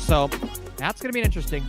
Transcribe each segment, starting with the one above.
So that's going to be interesting.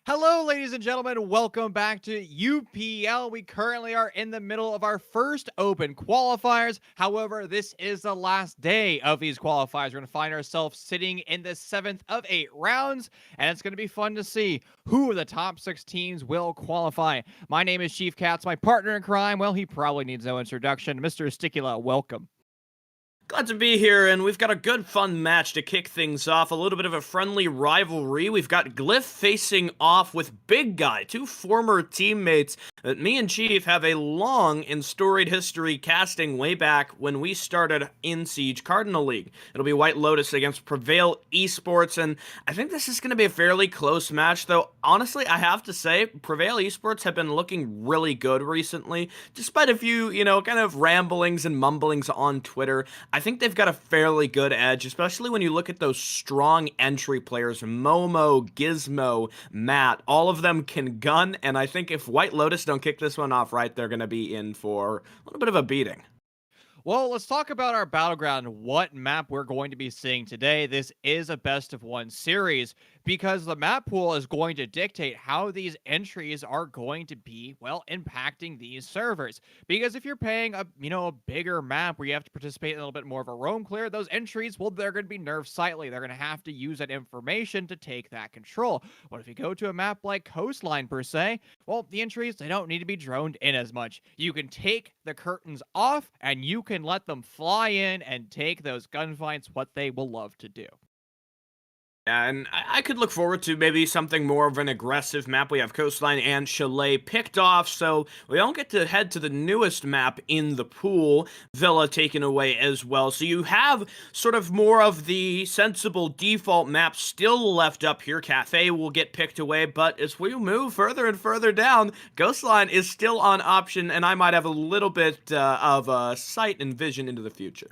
Hello, ladies and gentlemen. Welcome back to UPL. We currently are in the middle of our first open qualifiers. However, this is the last day of these qualifiers. We're going to find ourselves sitting in the 7th of 8 rounds, and it's going to be fun to see who the top 6 teams will qualify. My name is Chief Katz. My partner in crime, well, he probably needs no introduction. Mr. Sticula, welcome. Glad to be here, and we've got a good, fun match to kick things off. A little bit of a friendly rivalry. We've got Glyph facing off with Big Guy, two former teammates that me and Chief have a long and storied history casting way back when we started in Siege Cardinal League. It'll be White Lotus against Prevail Esports, and I think this is going to be a fairly close match, though honestly, I have to say, Prevail Esports have been looking really good recently, despite a few, kind of ramblings and mumblings on Twitter. I think they've got a fairly good edge, especially when you look at those strong entry players, Momo, Gizmo, Matt, all of them can gun, and I think if White Lotus don't kick this one off right, they're going to be in for a little bit of a beating. Well, let's talk about our battleground, what map we're going to be seeing today. This is a best of one series because the map pool is going to dictate how these entries are going to be, well, impacting these servers. Because if you're paying a bigger map where you have to participate in a little bit more of a roam clear, those entries, well, they're going to be nerfed slightly. They're going to have to use that information to take that control. But if you go to a map like Coastline per se, well, the entries, they don't need to be droned in as much. You can take the curtains off and you can let them fly in and take those gunfights, what they will love to do. Yeah, and I could look forward to maybe something more of an aggressive map. We have Coastline and Chalet picked off, so we don't get to head to the newest map in the pool, Villa taken away as well. So you have sort of more of the sensible default map still left up here. Cafe will get picked away, but as we move further and further down, Coastline is still on option, and I might have a little bit of sight and vision into the future.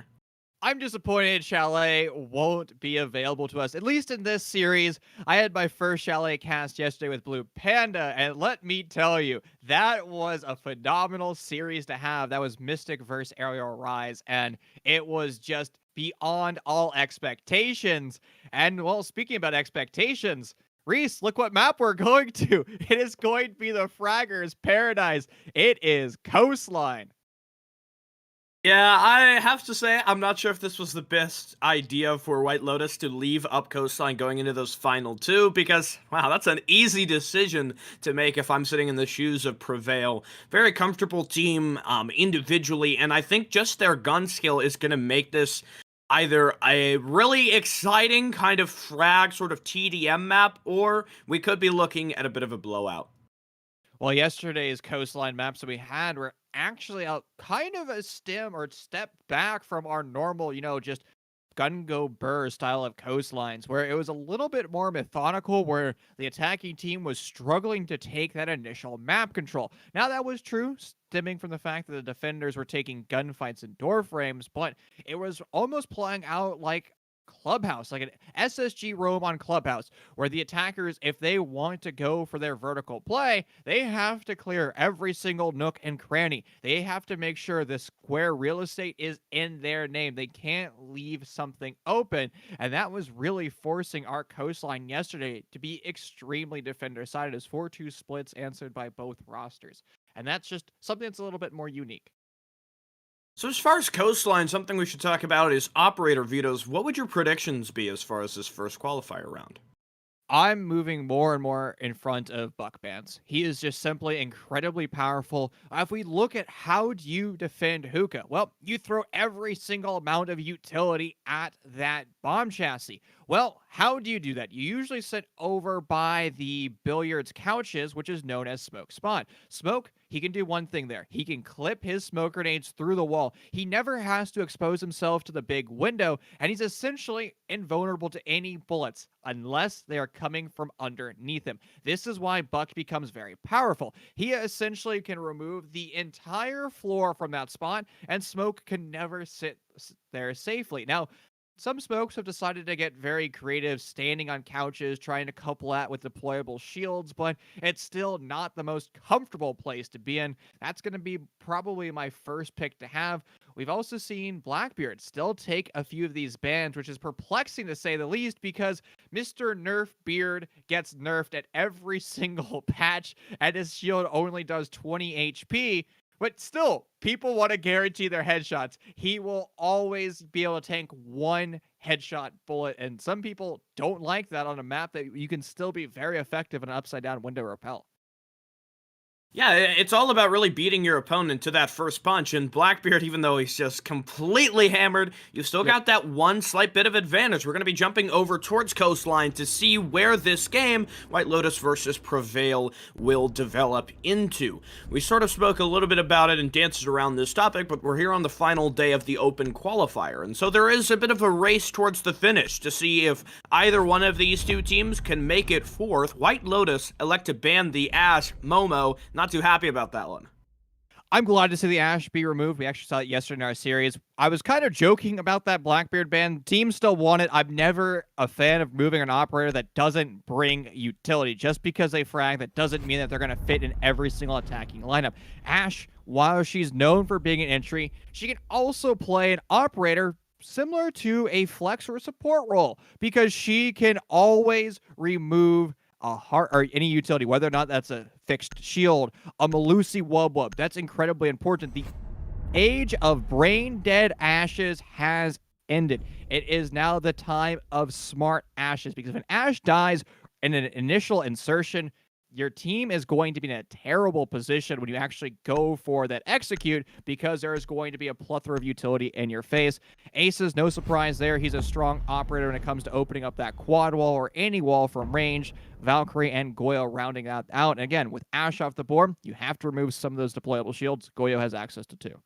I'm disappointed Chalet won't be available to us, at least in this series. I had my first Chalet cast yesterday with Blue Panda, and let me tell you, that was a phenomenal series to have. That was Mystic versus Aerial Rise, and it was just beyond all expectations. And, well, speaking about expectations, Reese, look what map we're going to. It is going to be the Fragger's Paradise. It is Coastline. Yeah, I have to say, I'm not sure if this was the best idea for White Lotus to leave up Coastline going into those final two, because, wow, that's an easy decision to make if I'm sitting in the shoes of Prevail. Very comfortable team individually, and I think just their gun skill is going to make this either a really exciting kind of frag sort of TDM map, or we could be looking at a bit of a blowout. Well, yesterday's coastline maps that we had were actually a kind of a stem or step back from our normal, just gun go burr style of coastlines, where it was a little bit more methodical, where the attacking team was struggling to take that initial map control. Now, that was true, stemming from the fact that the defenders were taking gunfights and door frames, but it was almost playing out like Clubhouse, like an SSG roam on Clubhouse, where the attackers, if they want to go for their vertical play, they have to clear every single nook and cranny. They have to make sure the square real estate is in their name. They can't leave something open. And that was really forcing our coastline yesterday to be extremely defender-sided, as 4-2 splits answered by both rosters. And that's just something that's a little bit more unique. So as far as Coastline, something we should talk about is operator vetoes. What would your predictions be as far as this first qualifier round? I'm moving more and more in front of Buck Bans. He is just simply incredibly powerful. If we look at how do you defend Hookah, well, you throw every single amount of utility at that bomb chassis. Well, how do you do that? You usually sit over by the billiards couches, which is known as Smoke Spawn. Smoke, he can do one thing there. He can clip his smoke grenades through the wall. He never has to expose himself to the big window, and he's essentially invulnerable to any bullets unless they are coming from underneath him. This is why Buck becomes very powerful. He essentially can remove the entire floor from that spot, and Smoke can never sit there safely. Now, some smokes have decided to get very creative, standing on couches, trying to couple that with deployable shields, but it's still not the most comfortable place to be in. That's going to be probably my first pick to have. We've also seen Blackbeard still take a few of these bans, which is perplexing to say the least, because Mr. Nerf Beard gets nerfed at every single patch, and his shield only does 20 HP. But still, people want to guarantee their headshots. He will always be able to tank one headshot bullet, and some people don't like that on a map that you can still be very effective in an upside-down window repel. Yeah, it's all about really beating your opponent to that first punch, and Blackbeard, even though he's just completely hammered, you've still got that one slight bit of advantage. We're going to be jumping over towards Coastline to see where this game, White Lotus versus Prevail, will develop into. We sort of spoke a little bit about it and danced around this topic, but we're here on the final day of the Open Qualifier, and so there is a bit of a race towards the finish to see if either one of these two teams can make it fourth. White Lotus elect to ban the Ash, Momo. Not too happy about that one. I'm glad to see the Ash be removed. We actually saw it yesterday in our series. I was kind of joking about that Blackbeard ban. Team still won it. I'm never a fan of moving an operator that doesn't bring utility. Just because they frag, that doesn't mean that they're going to fit in every single attacking lineup. Ash, while she's known for being an entry, she can also play an operator similar to a flex or support role, because she can always remove a heart or any utility, whether or not that's a fixed shield, a Malusi Wub Wub. That's incredibly important. The age of brain dead ashes has ended. It is now the time of smart ashes, because if an ash dies in an initial insertion, your team is going to be in a terrible position when you actually go for that execute, because there is going to be a plethora of utility in your face. Ace is no surprise there. He's a strong operator when it comes to opening up that quad wall or any wall from range. Valkyrie and Goyo rounding that out. And again, with Ash off the board, you have to remove some of those deployable shields. Goyo has access to two.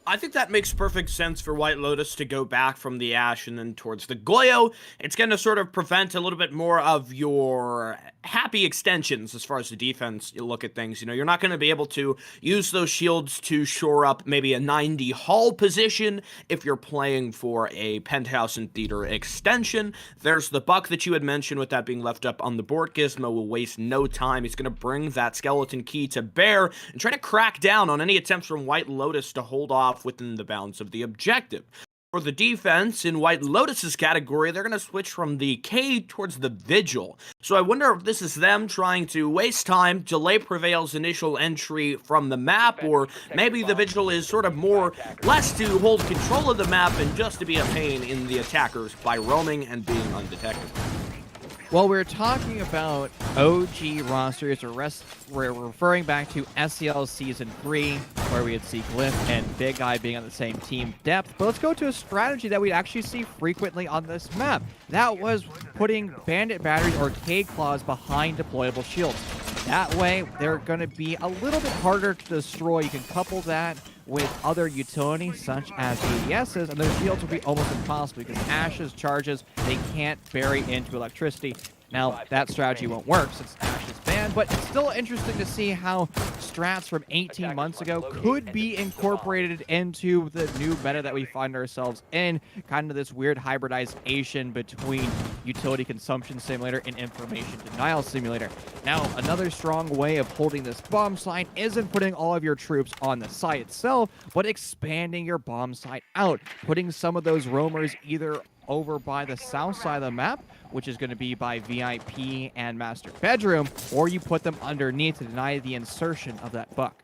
I think that makes perfect sense for White Lotus to go back from the Ashe and then towards the Goyo. It's going to sort of prevent a little bit more of your happy extensions as far as the defense you look at things. You know, you're not going to be able to use those shields to shore up maybe a 90 hull position if you're playing for a Penthouse and Theater extension. There's the buck that you had mentioned with that being left up on the board. Gizmo will waste no time. He's going to bring that skeleton key to bear and try to crack down on any attempts from White Lotus to hold off within the bounds of the objective. For the defense, in White Lotus's category, they're going to switch from the K towards the Vigil. So I wonder if this is them trying to waste time, delay Prevail's initial entry from the map, or maybe the Vigil is sort of less to hold control of the map and just to be a pain in the attackers by roaming and being undetected. Well, we're talking about OG rosters, we're referring back to SEL Season 3, where we'd see Glyph and Big Guy being on the same team depth. But let's go to a strategy that we'd actually see frequently on this map. That was putting Bandit Batteries or K-Claws behind deployable shields. That way, they're going to be a little bit harder to destroy. You can couple that with other utilities such as ADSs, and those shields will be almost impossible because Ashe's charges, they can't bury into electricity. Now, that strategy won't work since Ashe is banned, but it's still interesting to see how strats from 18 months ago could be incorporated into the new meta that we find ourselves in, kind of this weird hybridization between utility consumption simulator and information denial simulator. Now, another strong way of holding this bomb site isn't putting all of your troops on the site itself, but expanding your bomb site out, putting some of those roamers either over by the south side of the map, which is going to be by VIP and Master Bedroom, or you put them underneath to deny the insertion of that buck.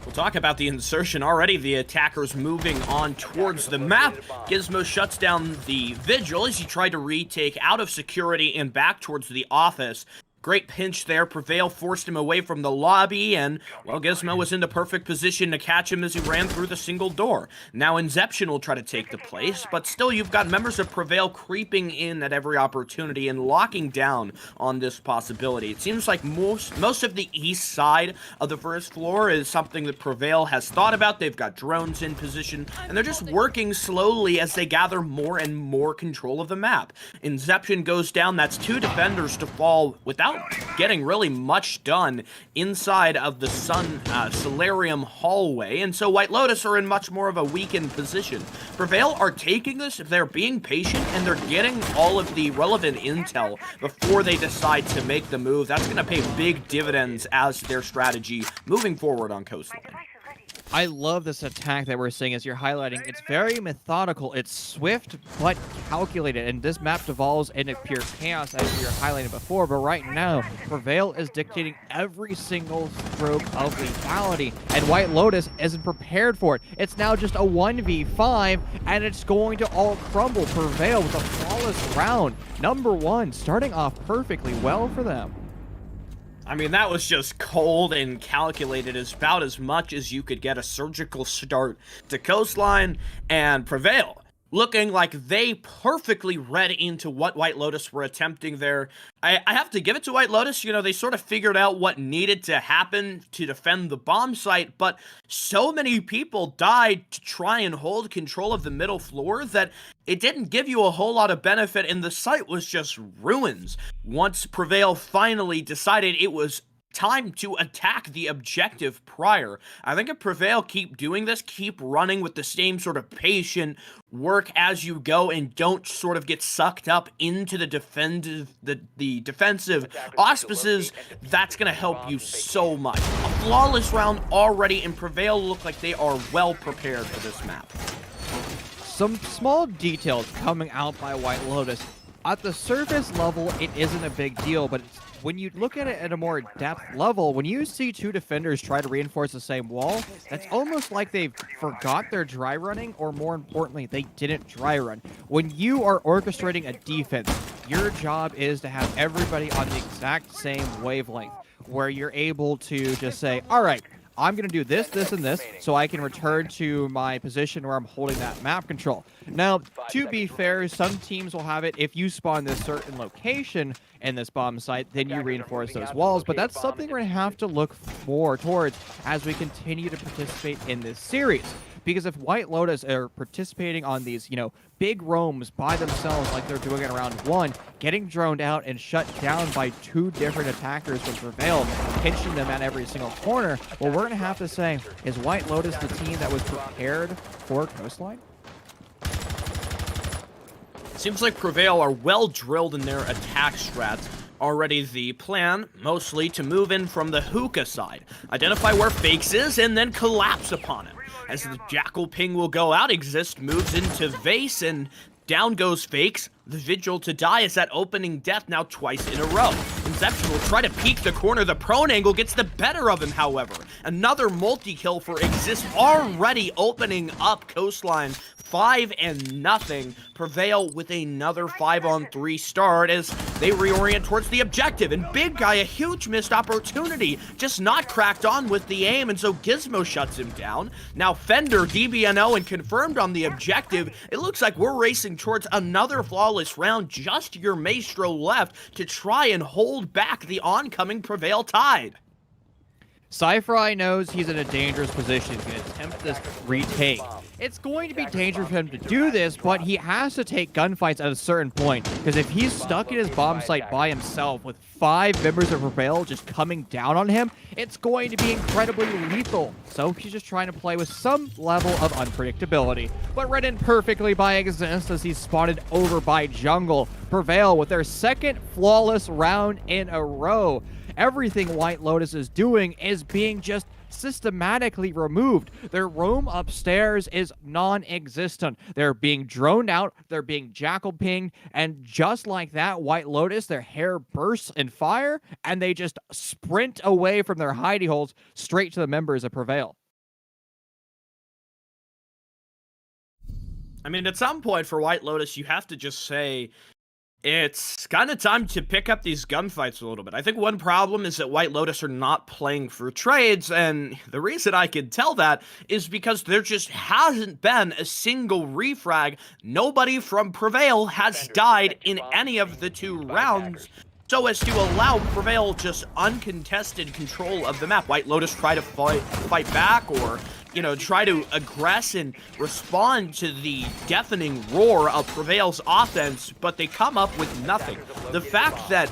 We'll talk about the insertion already. The attackers moving on towards the map. Gizmo shuts down the Vigil as he tried to retake out of security and back towards the office. Great pinch there. Prevail forced him away from the lobby, and, well, Gizmo was in the perfect position to catch him as he ran through the single door. Now Inception will try to take the place, but still you've got members of Prevail creeping in at every opportunity and locking down on this possibility. It seems like most of the east side of the first floor is something that Prevail has thought about. They've got drones in position, and they're just working slowly as they gather more and more control of the map. Inception goes down. That's 2 defenders to fall without getting really much done inside of the Solarium hallway, and so White Lotus are in much more of a weakened position. Prevail are taking this, they're being patient, and they're getting all of the relevant intel before they decide to make the move. That's going to pay big dividends as their strategy moving forward on Coastline. I love this attack that we're seeing as you're highlighting. It's very methodical. It's swift but calculated, and this map devolves into pure chaos as we were highlighting before. But right now, Prevail is dictating every single stroke of lethality, and White Lotus isn't prepared for it. It's now just a 1v5, and it's going to all crumble. Prevail with a flawless round. Number 1, starting off perfectly well for them. I mean, that was just cold and calculated, as about as much as you could get a surgical start to Coastline, and Prevail looking like they perfectly read into what White Lotus were attempting there. I have to give it to White Lotus, you know, they sort of figured out what needed to happen to defend the bomb site, but so many people died to try and hold control of the middle floor that it didn't give you a whole lot of benefit, and the site was just ruins. Once Prevail finally decided it was time to attack the objective prior. I think if Prevail keep doing this, keep running with the same sort of patient work as you go, and don't sort of get sucked up into the defensive auspices, that's going to help you so much. A flawless round already, and Prevail look like they are well prepared for this map. Some small details coming out by White Lotus. At the surface level, it isn't a big deal, but when you look at it at a more depth level, when you see 2 defenders try to reinforce the same wall, that's almost like they forgot their dry running, or more importantly, they didn't dry run. When you are orchestrating a defense, your job is to have everybody on the exact same wavelength, where you're able to just say, all right, I'm going to do this, this, and this, so I can return to my position where I'm holding that map control. Now, to be fair, some teams will have it if you spawn this certain location in this bomb site, then you reinforce those walls, but that's something we're going to have to look more towards as we continue to participate in this series. Because if White Lotus are participating on these, big roams by themselves like they're doing in round 1, getting droned out and shut down by 2 different attackers from Prevail, pinching them at every single corner, well, we're going to have to say, is White Lotus the team that was prepared for Coastline? Seems like Prevail are well drilled in their attack strats. Already the plan, mostly to move in from the hookah side, identify where Fakes is, and then collapse upon it. As the Jackal ping will go out, Exist moves into Vase, and down goes Fakes. The Vigil to die is that opening death now twice in a row. Inception will try to peek the corner. The prone angle gets the better of him, however. Another multi-kill for Exist, already opening up Coastline 5-0. Prevail with another 5-on-3 start as they reorient towards the objective. And Big Guy, a huge missed opportunity, just not cracked on with the aim, and so Gizmo shuts him down. Now Fender, DBNO, and confirmed on the objective. It looks like we're racing towards another flawless round. Just your Maestro left to try and hold back the oncoming Prevail tide. Cypher knows he's in a dangerous position. He's going to attempt this retake. It's going to be dangerous for him to do this, but he has to take gunfights at a certain point, because if he's stuck in his bomb site by himself with 5 members of Prevail just coming down on him, it's going to be incredibly lethal. So he's just trying to play with some level of unpredictability. But read in perfectly by Exist as he's spotted over by Jungle. Prevail with their 2nd flawless round in a row. Everything White Lotus is doing is being just systematically removed. Their roam upstairs is non-existent. They're being droned out, they're being Jackal pinged, and just like that, White Lotus, their hair bursts in fire, and they just sprint away from their hidey holes straight to the members of Prevail. I mean, at some point for White Lotus, you have to just say, it's kind of time to pick up these gunfights a little bit. I think one problem is that White Lotus are not playing for trades, and the reason I can tell that is because there just hasn't been a single refrag. Nobody from Prevail has died in any of the 2 rounds, so as to allow Prevail just uncontested control of the map. White Lotus try to fight back, or try to aggress and respond to the deafening roar of Prevail's offense, but they come up with nothing. The fact that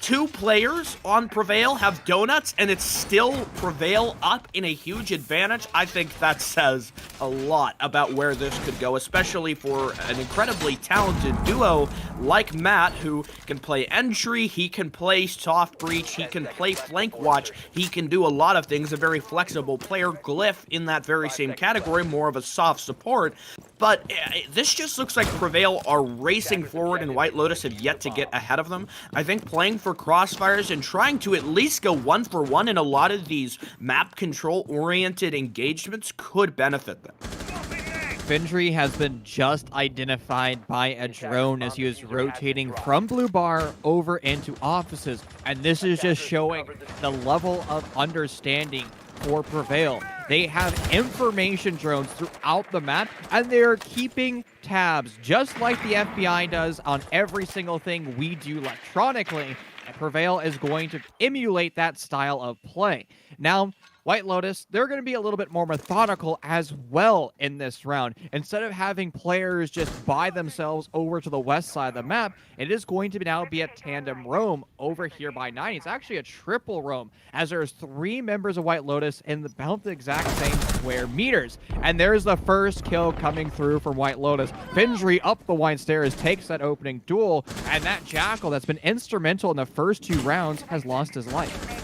2 players on Prevail have donuts and it's still Prevail up in a huge advantage, I think that says a lot about where this could go, especially for an incredibly talented duo like Matt, who can play entry, he can play soft breach, he can play flank watch, he can do a lot of things. A very flexible player. Glyph in that very same category, more of a soft support. But this just looks like Prevail are racing forward and White Lotus have yet to get ahead of them. I think playing for Crossfires and trying to at least go 1-for-1 in a lot of these map control oriented engagements could benefit them. Findry has been just identified by a drone as he was rotating from Blue Bar over into offices, and this is just showing the level of understanding for Prevail. They have information drones throughout the map, and they're keeping tabs, just like the FBI does on every single thing we do electronically. And Prevail is going to emulate that style of play. Now, White Lotus, they're going to be a little bit more methodical as well in this round. Instead of having players just by themselves over to the west side of the map, it is going to now be a tandem roam over here by 9. It's actually a triple roam, as there's 3 members of White Lotus in about the exact same square meters. And there's the first kill coming through from White Lotus. Findry up the wine stairs takes that opening duel, and that Jackal that's been instrumental in the first 2 rounds has lost his life.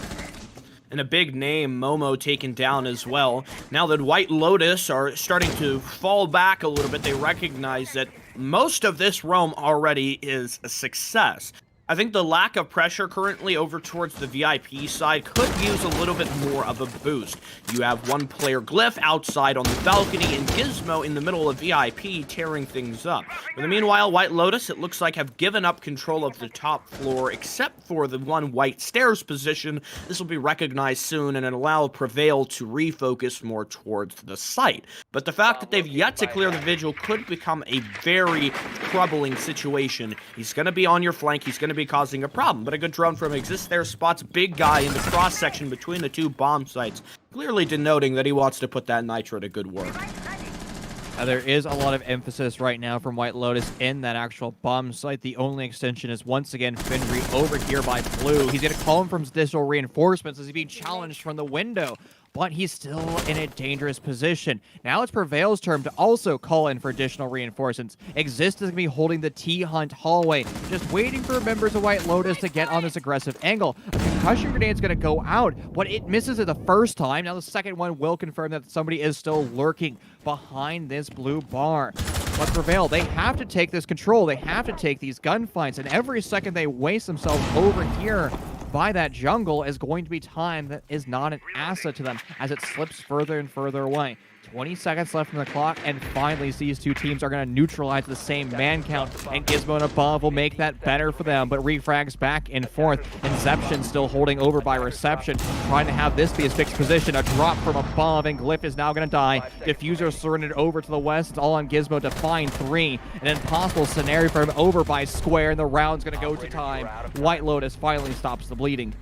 And a big name, Momo, taken down as well. Now that White Lotus are starting to fall back a little bit, they recognize that most of this roam already is a success. I think the lack of pressure currently over towards the VIP side could use a little bit more of a boost. You have one player Glyph outside on the balcony and Gizmo in the middle of VIP tearing things up. In the meanwhile, White Lotus, it looks like, have given up control of the top floor except for the one white stairs position. This will be recognized soon and allow Prevail to refocus more towards the site. But the fact that they've yet to clear the Vigil could become a very troubling situation. He's going to be on your flank. He's going to be causing a problem, but a good drone from Exist there spots Big Guy in the cross-section between the two bomb sites, clearly denoting that he wants to put that Nitro to good work. There is a lot of emphasis right now from White Lotus in that actual bomb site. The only extension is once again Fenry over here by Blue. He's going to call him from additional reinforcements as he's being challenged from the window, but he's still in a dangerous position. Now it's Prevail's turn to also call in for additional reinforcements. Exist is going to be holding the T-Hunt hallway, just waiting for members of White Lotus to get on this aggressive angle. A concussion grenade's going to go out, but it misses it the first time. Now the second one will confirm that somebody is still lurking behind this blue bar. But Prevail, they have to take this control. They have to take these gunfights, and every second they waste themselves over here by that jungle is going to be time that is not an asset to them as it slips further and further away. 20 seconds left on the clock, and finally these two teams are going to neutralize the same man count, and Gizmo and Above will make that better for them, but refrags back and forth. Inception still holding over by Reception, trying to have this be his fixed position. A drop from Above, and Glyph is now going to die. Diffuser surrendered over to the west. It's all on Gizmo to find 3. An impossible scenario for him over by Square, and the round's going to go to time. White Lotus finally stops the bleeding.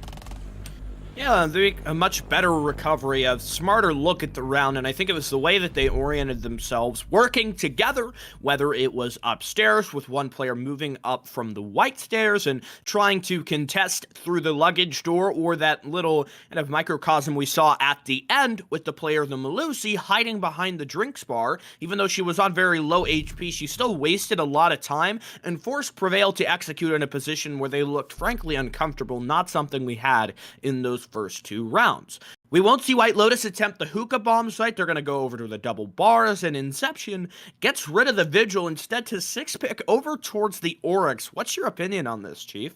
Yeah, a much better recovery, a smarter look at the round, and I think it was the way that they oriented themselves, working together, whether it was upstairs with one player moving up from the white stairs and trying to contest through the luggage door, or that little kind of microcosm we saw at the end with the player, the Malusi, hiding behind the drinks bar. Even though she was on very low HP, she still wasted a lot of time and forced Prevail to execute in a position where they looked frankly uncomfortable, not something we had in those first 2 rounds. We won't see White Lotus attempt the hookah bomb site. They're going to go over to the double bars, and Inception gets rid of the Vigil instead to 6-pick over towards the Oryx. What's your opinion on this, Chief?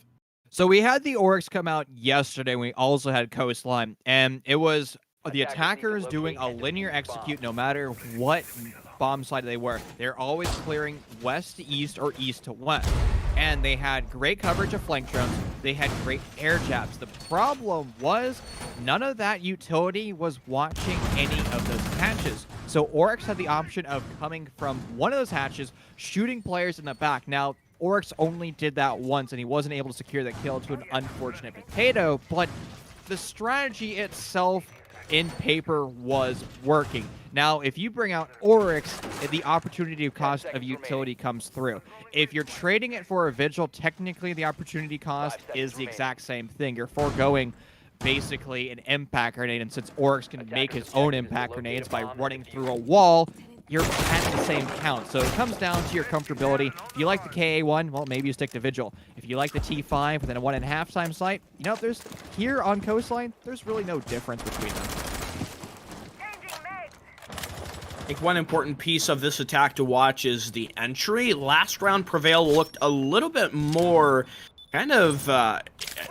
So we had the Oryx come out yesterday. We also had Coastline, and it was the attackers doing a linear execute no matter what bomb side they were. They're always clearing west to east or east to west. And they had great coverage of flank drones. They had great air jabs. The problem was none of that utility was watching any of those hatches. So Oryx had the option of coming from one of those hatches, shooting players in the back. Now, Oryx only did that once, and he wasn't able to secure the kill to an unfortunate potato, but the strategy itself in paper was working. Now, if you bring out Oryx, the opportunity cost of utility comes through. If you're trading it for a Vigil, technically the opportunity cost is the exact same thing. You're foregoing basically an impact grenade, and since Oryx can make his own impact grenades by running through a wall, you're at the same count. So it comes down to your comfortability. If you like the KA1, well, maybe you stick to Vigil. If you like the T5 with a 1.5 time sight, you know, there's here on Coastline, there's really no difference between them. I think one important piece of this attack to watch is the entry. Last round, Prevail looked a little bit more kind of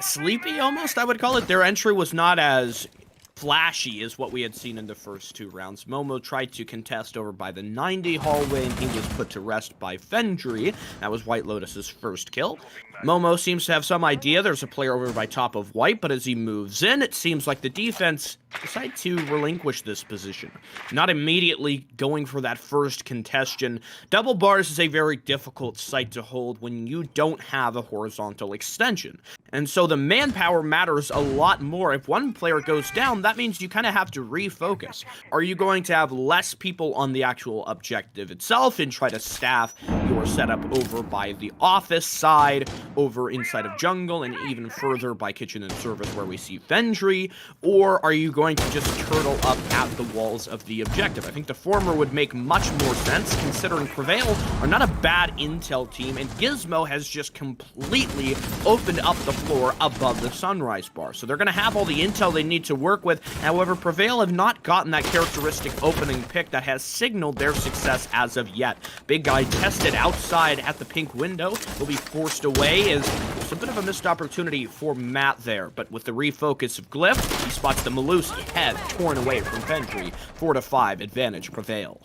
sleepy, almost, I would call it. Their entry was not as flashy as what we had seen in the first 2 rounds. Momo tried to contest over by the 90 hallway, and he was put to rest by Fendry. That was White Lotus's first kill. Momo seems to have some idea. There's a player over by top of white, but as he moves in, it seems like the defense decide to relinquish this position, not immediately going for that first contestion. Double bars is a very difficult site to hold when you don't have a horizontal extension, and so the manpower matters a lot more. If one player goes down, that means you kind of have to refocus. Are you going to have less people on the actual objective itself and try to staff your setup over by the office side, over inside of jungle, and even further by kitchen and service where we see Fendry, or are you going to just turtle up at the walls of the objective? I think the former would make much more sense, considering Prevail are not a bad intel team, and Gizmo has just completely opened up the floor above the sunrise bar. So they're going to have all the intel they need to work with. However, Prevail have not gotten that characteristic opening pick that has signaled their success as of yet. Big Guy tested outside at the pink window, will be forced away is it's a bit of a missed opportunity for Matt there, but with the refocus of Glyph, he spots the Malusi head torn away from Fendry. 4-5 advantage Prevail.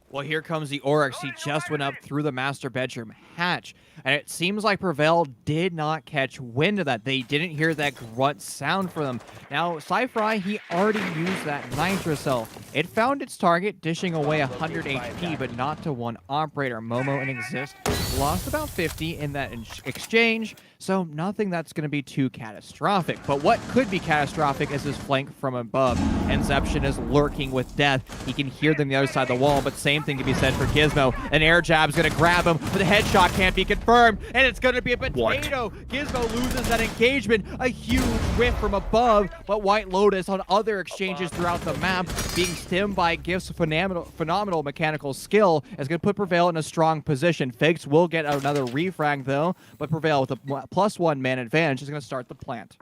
Well, here comes the Oryx. He just went up through the master bedroom hatch, and it seems like Prevail did not catch wind of that. They didn't hear that grunt sound from them. Now, Sci-Fry, he already used that Nitro Cell. It found its target, dishing away 100 HP, but not to one operator. Momo and Exist lost about 50 in that exchange, so nothing that's going to be too catastrophic. But what could be catastrophic is his flank from above. Inception is lurking with death. He can hear them on the other side of the wall, but same thing can be said for Gizmo. An air jab's going to grab him, but the headshot can't be confirmed, and it's going to be a potato. What? Gizmo loses that engagement. A huge whiff from above, but White Lotus on other exchanges throughout the map, being stemmed by Gift's phenomenal mechanical skill, is going to put Prevail in a strong position. Figs will get another refrag, though, but Prevail with a +1 man advantage is going to start the plant.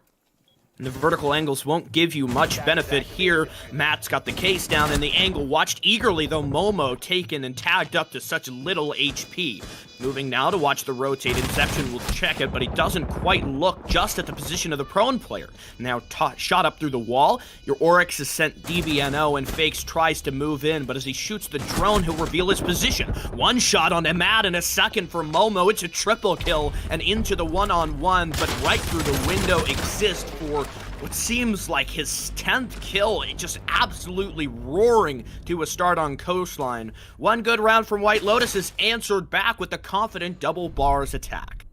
The vertical angles won't give you much benefit here. Matt's got the case down, and the angle watched eagerly, though Momo taken and tagged up to such little HP. Moving now to watch the rotate. Inception will check it, but he doesn't quite look just at the position of the prone player. Now shot up through the wall. Your Oryx is sent DBNO, and Fakes tries to move in, but as he shoots the drone, he'll reveal his position. One shot on Emad and a second for Momo. It's a triple kill, and into the one-on-one, but right through the window Exist for what seems like his 10th kill. It just absolutely roaring to a start on Coastline. One good round from White Lotus is answered back with the confident double bars attack.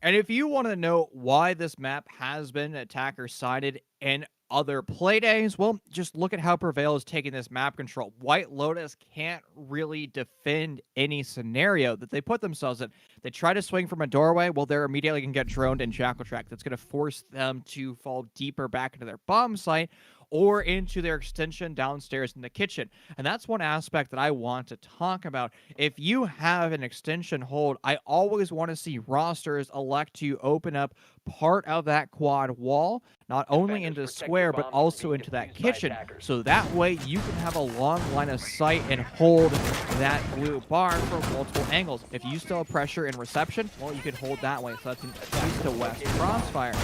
And if you want to know why this map has been attacker-sided in other playdays, well, just look at how Prevail is taking this map control. White Lotus can't really defend any scenario that they put themselves in. They try to swing from a doorway, well, they're immediately going to get droned and jackal track. That's going to force them to fall deeper back into their bomb site or into their extension downstairs in the kitchen. And that's one aspect that I want to talk about. If you have an extension hold, I always want to see rosters elect to open up part of that quad wall, not only into the square, but also into that kitchen. So that way you can have a long line of sight and hold that blue bar from multiple angles. If you still have pressure in reception, well, you can hold that way. So that's an east to west crossfire.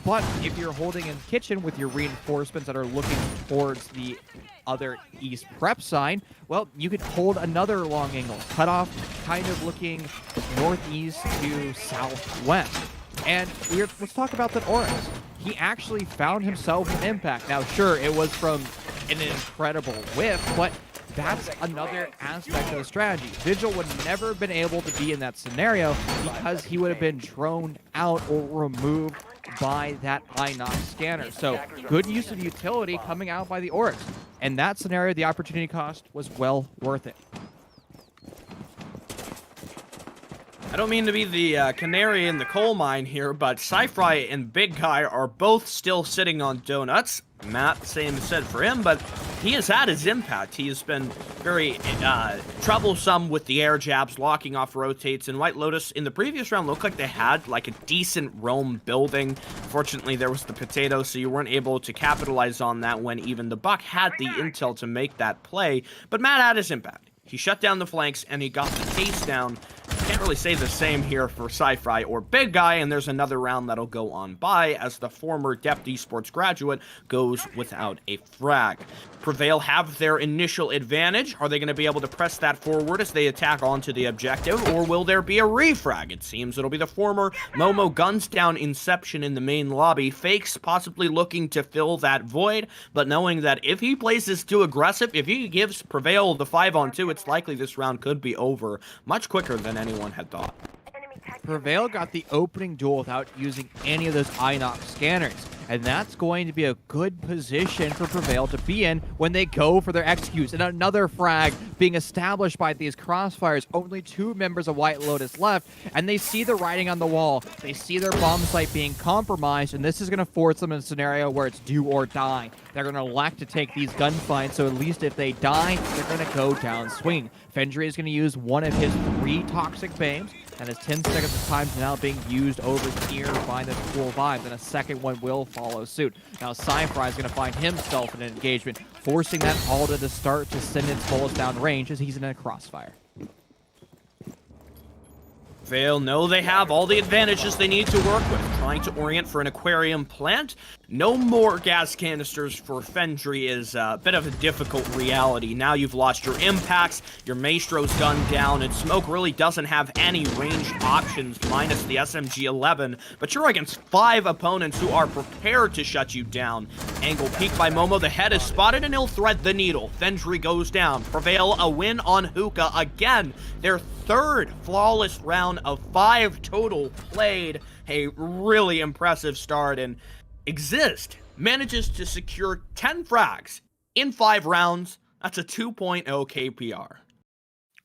But if you're holding in the kitchen with your reinforcements that are looking towards the other east prep side, well, you could hold another long angle, cut off kind of looking northeast to southwest. And let's talk about that Oryx. He actually found himself an impact. Now, sure, it was from an incredible whiff, but that's another aspect of the strategy. Vigil would never have been able to be in that scenario because he would have been droned out or removed by that INOX scanner. So good use of utility coming out by the Oryx. In that scenario, the opportunity cost was well worth it. I don't mean to be the canary in the coal mine here, but Sci-Fry and Big Guy are both still sitting on donuts. Matt, same said for him, but he has had his impact. He has been very troublesome with the air jabs, locking off rotates, and White Lotus in the previous round looked like they had like a decent roam building. Fortunately, there was the potato, so you weren't able to capitalize on that when even the Buck had the intel to make that play, but Matt had his impact. He shut down the flanks, and he got the case down. Can't really say the same here for Sci-Fry or Big Guy, and there's another round that'll go on by as the former Depth Esports graduate goes without a frag. Prevail have their initial advantage. Are they going to be able to press that forward as they attack onto the objective, or will there be a refrag? It seems it'll be the former. Momo guns down Inception in the main lobby. Fakes possibly looking to fill that void, but knowing that if he plays this too aggressive, if he gives Prevail the 5-on-2, it's likely this round could be over much quicker than anyone had thought. Prevail got the opening duel without using any of those INOX scanners, and that's going to be a good position for Prevail to be in when they go for their executes. And another frag being established by these crossfires. Only 2 members of White Lotus left, and they see the writing on the wall. They see their bomb site being compromised, and this is going to force them in a scenario where it's do or die. They're going to elect to take these gunfights, so at least if they die, they're going to go down swing. Fendry is going to use one of his 3 toxic babes, and his 10 seconds of time is now being used over here by the cool vibe. Then a second one will follow suit. Now Sci-Fry is going to find himself in an engagement, forcing that Alda to start to send its bullets down range as he's in a crossfire. Prevail know they have all the advantages they need to work with. Trying to orient for an aquarium plant. No more gas canisters for Fendry is a bit of a difficult reality. Now you've lost your impacts, your Maestro's gunned down, and Smoke really doesn't have any ranged options minus the SMG-11, but you're against 5 opponents who are prepared to shut you down. Angle peek by Momo, the head is spotted and he'll thread the needle. Fendry goes down. Prevail a win on Hookah again. Their 3rd flawless round of 5 total played. A really impressive start, and Exist manages to secure 10 frags in 5 rounds. That's a 2.0 KPR.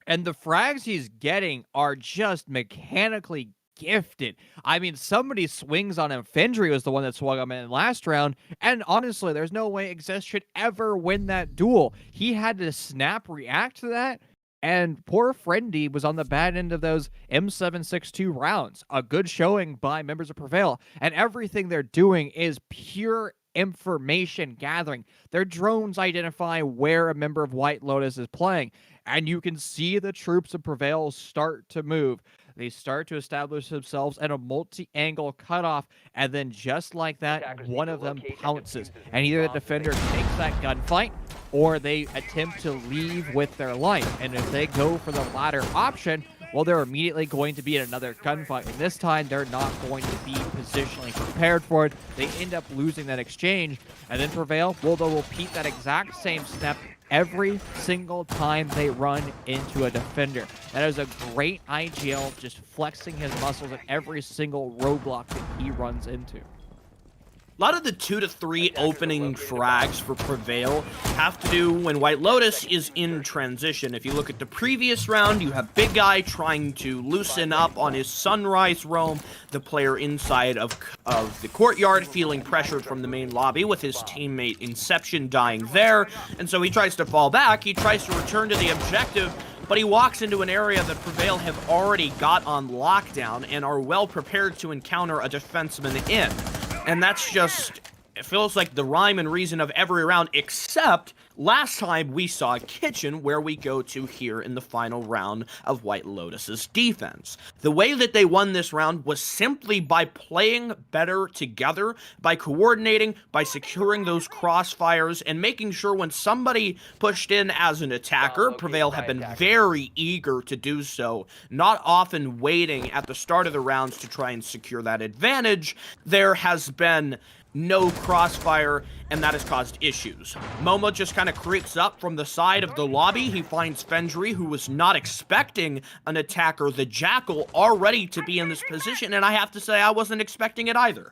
And the frags he's getting are just mechanically gifted. I mean, somebody swings on him. Fendry was the one that swung him in last round. And honestly, there's no way Exist should ever win that duel. He had to snap react to that. And poor Friendy was on the bad end of those M762 rounds. A good showing by members of Prevail. And everything they're doing is pure information gathering. Their drones identify where a member of White Lotus is playing. And you can see the troops of Prevail start to move. They start to establish themselves at a multi-angle cutoff, and then just like that, one of them pounces. And either the defender takes that gunfight, or they attempt to leave with their life. And if they go for the latter option, well, they're immediately going to be in another gunfight. And this time, they're not going to be positionally prepared for it. They end up losing that exchange. And then Prevail, well, they'll repeat that exact same step every single time they run into a defender. That is a great IGL, just flexing his muscles at every single roadblock that he runs into. A lot of the 2 to 3 opening frags for Prevail have to do when White Lotus is in transition. If you look at the previous round, you have Big Guy trying to loosen up on his Sunrise roam, the player inside of the courtyard feeling pressured from the main lobby with his teammate Inception dying there, and so he tries to fall back, he tries to return to the objective, but he walks into an area that Prevail have already got on lockdown and are well prepared to encounter a defenseman in. And that's just, it feels like the rhyme and reason of every round, except last time we saw Kitchen, where we go to here in the final round of White Lotus's defense. The way that they won this round was simply by playing better together, by coordinating, by securing those crossfires, and making sure when somebody pushed in as an attacker, Prevail have been very eager to do so, not often waiting at the start of the rounds to try and secure that advantage. There has been no crossfire, and that has caused issues. Momo just kind of creeps up from the side of the lobby. He finds Fendry, who was not expecting an attacker, the Jackal, already to be in this position, and I have to say I wasn't expecting it either.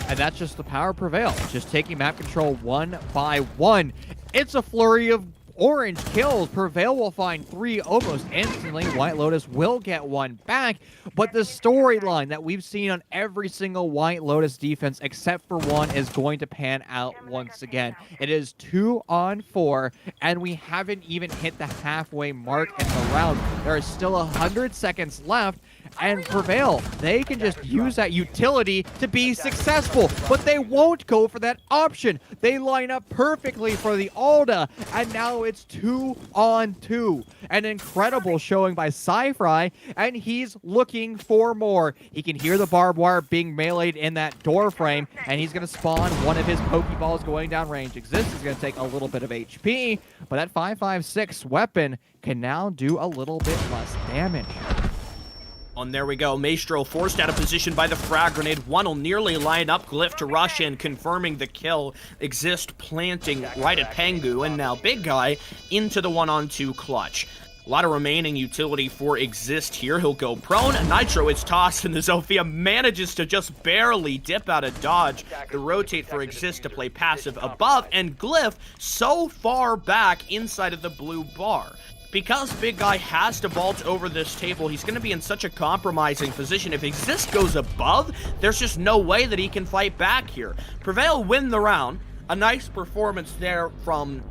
And that's just the power of Prevail, just taking map control one by one. It's a flurry of orange kills. Prevail will find 3 almost instantly. White Lotus will get 1 back, but the storyline that we've seen on every single White Lotus defense except for one is going to pan out once again. It is 2 on 4, and we haven't even hit the halfway mark in the round. There is still 100 seconds left, and Prevail, they can just use that utility to be successful, but they won't go for that option. They line up perfectly for the Alda, and now it's 2 on 2. An incredible showing by Sci-Fry, and he's looking for more. He can hear the barbed wire being meleeed in that door frame, and he's going to spawn one of his Pokeballs going down range. Exist is going to take a little bit of HP, but that 5.56 weapon can now do a little bit less damage. And there we go. Maestro forced out of position by the frag grenade. One will nearly line up. Glyph to rush in, confirming the kill. Exist planting right at Pengu. And now Big Guy into the 1-on-2 clutch. A lot of remaining utility for Exist here. He'll go prone. Nitro is tossed, and the Zofia manages to just barely dip out of dodge. The rotate for Exist to play passive above. And Glyph so far back inside of the blue bar. Because Big Guy has to vault over this table, he's going to be in such a compromising position. If Exist goes above, there's just no way that he can fight back here. Prevail win the round. A nice performance there from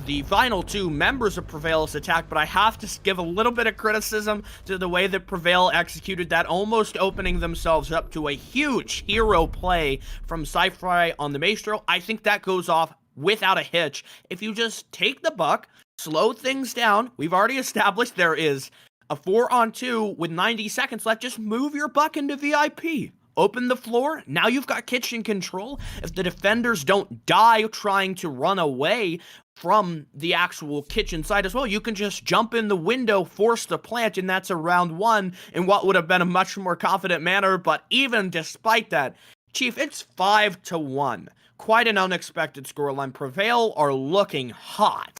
the final 2 members of Prevail's attack, but I have to give a little bit of criticism to the way that Prevail executed that, almost opening themselves up to a huge hero play from Sci-Fi on the Maestro. I think that goes off without a hitch. If you just take the buck, slow things down. We've already established there is A 4-on-2 with 90 seconds left, just move your buck into VIP. Open the floor. Now you've got kitchen control. If the defenders don't die trying to run away from the actual kitchen side as well, you can just jump in the window, force the plant, and that's a round one in what would have been a much more confident manner. But even despite that, Chief, it's 5-1. Quite an unexpected scoreline. Prevail are looking hot.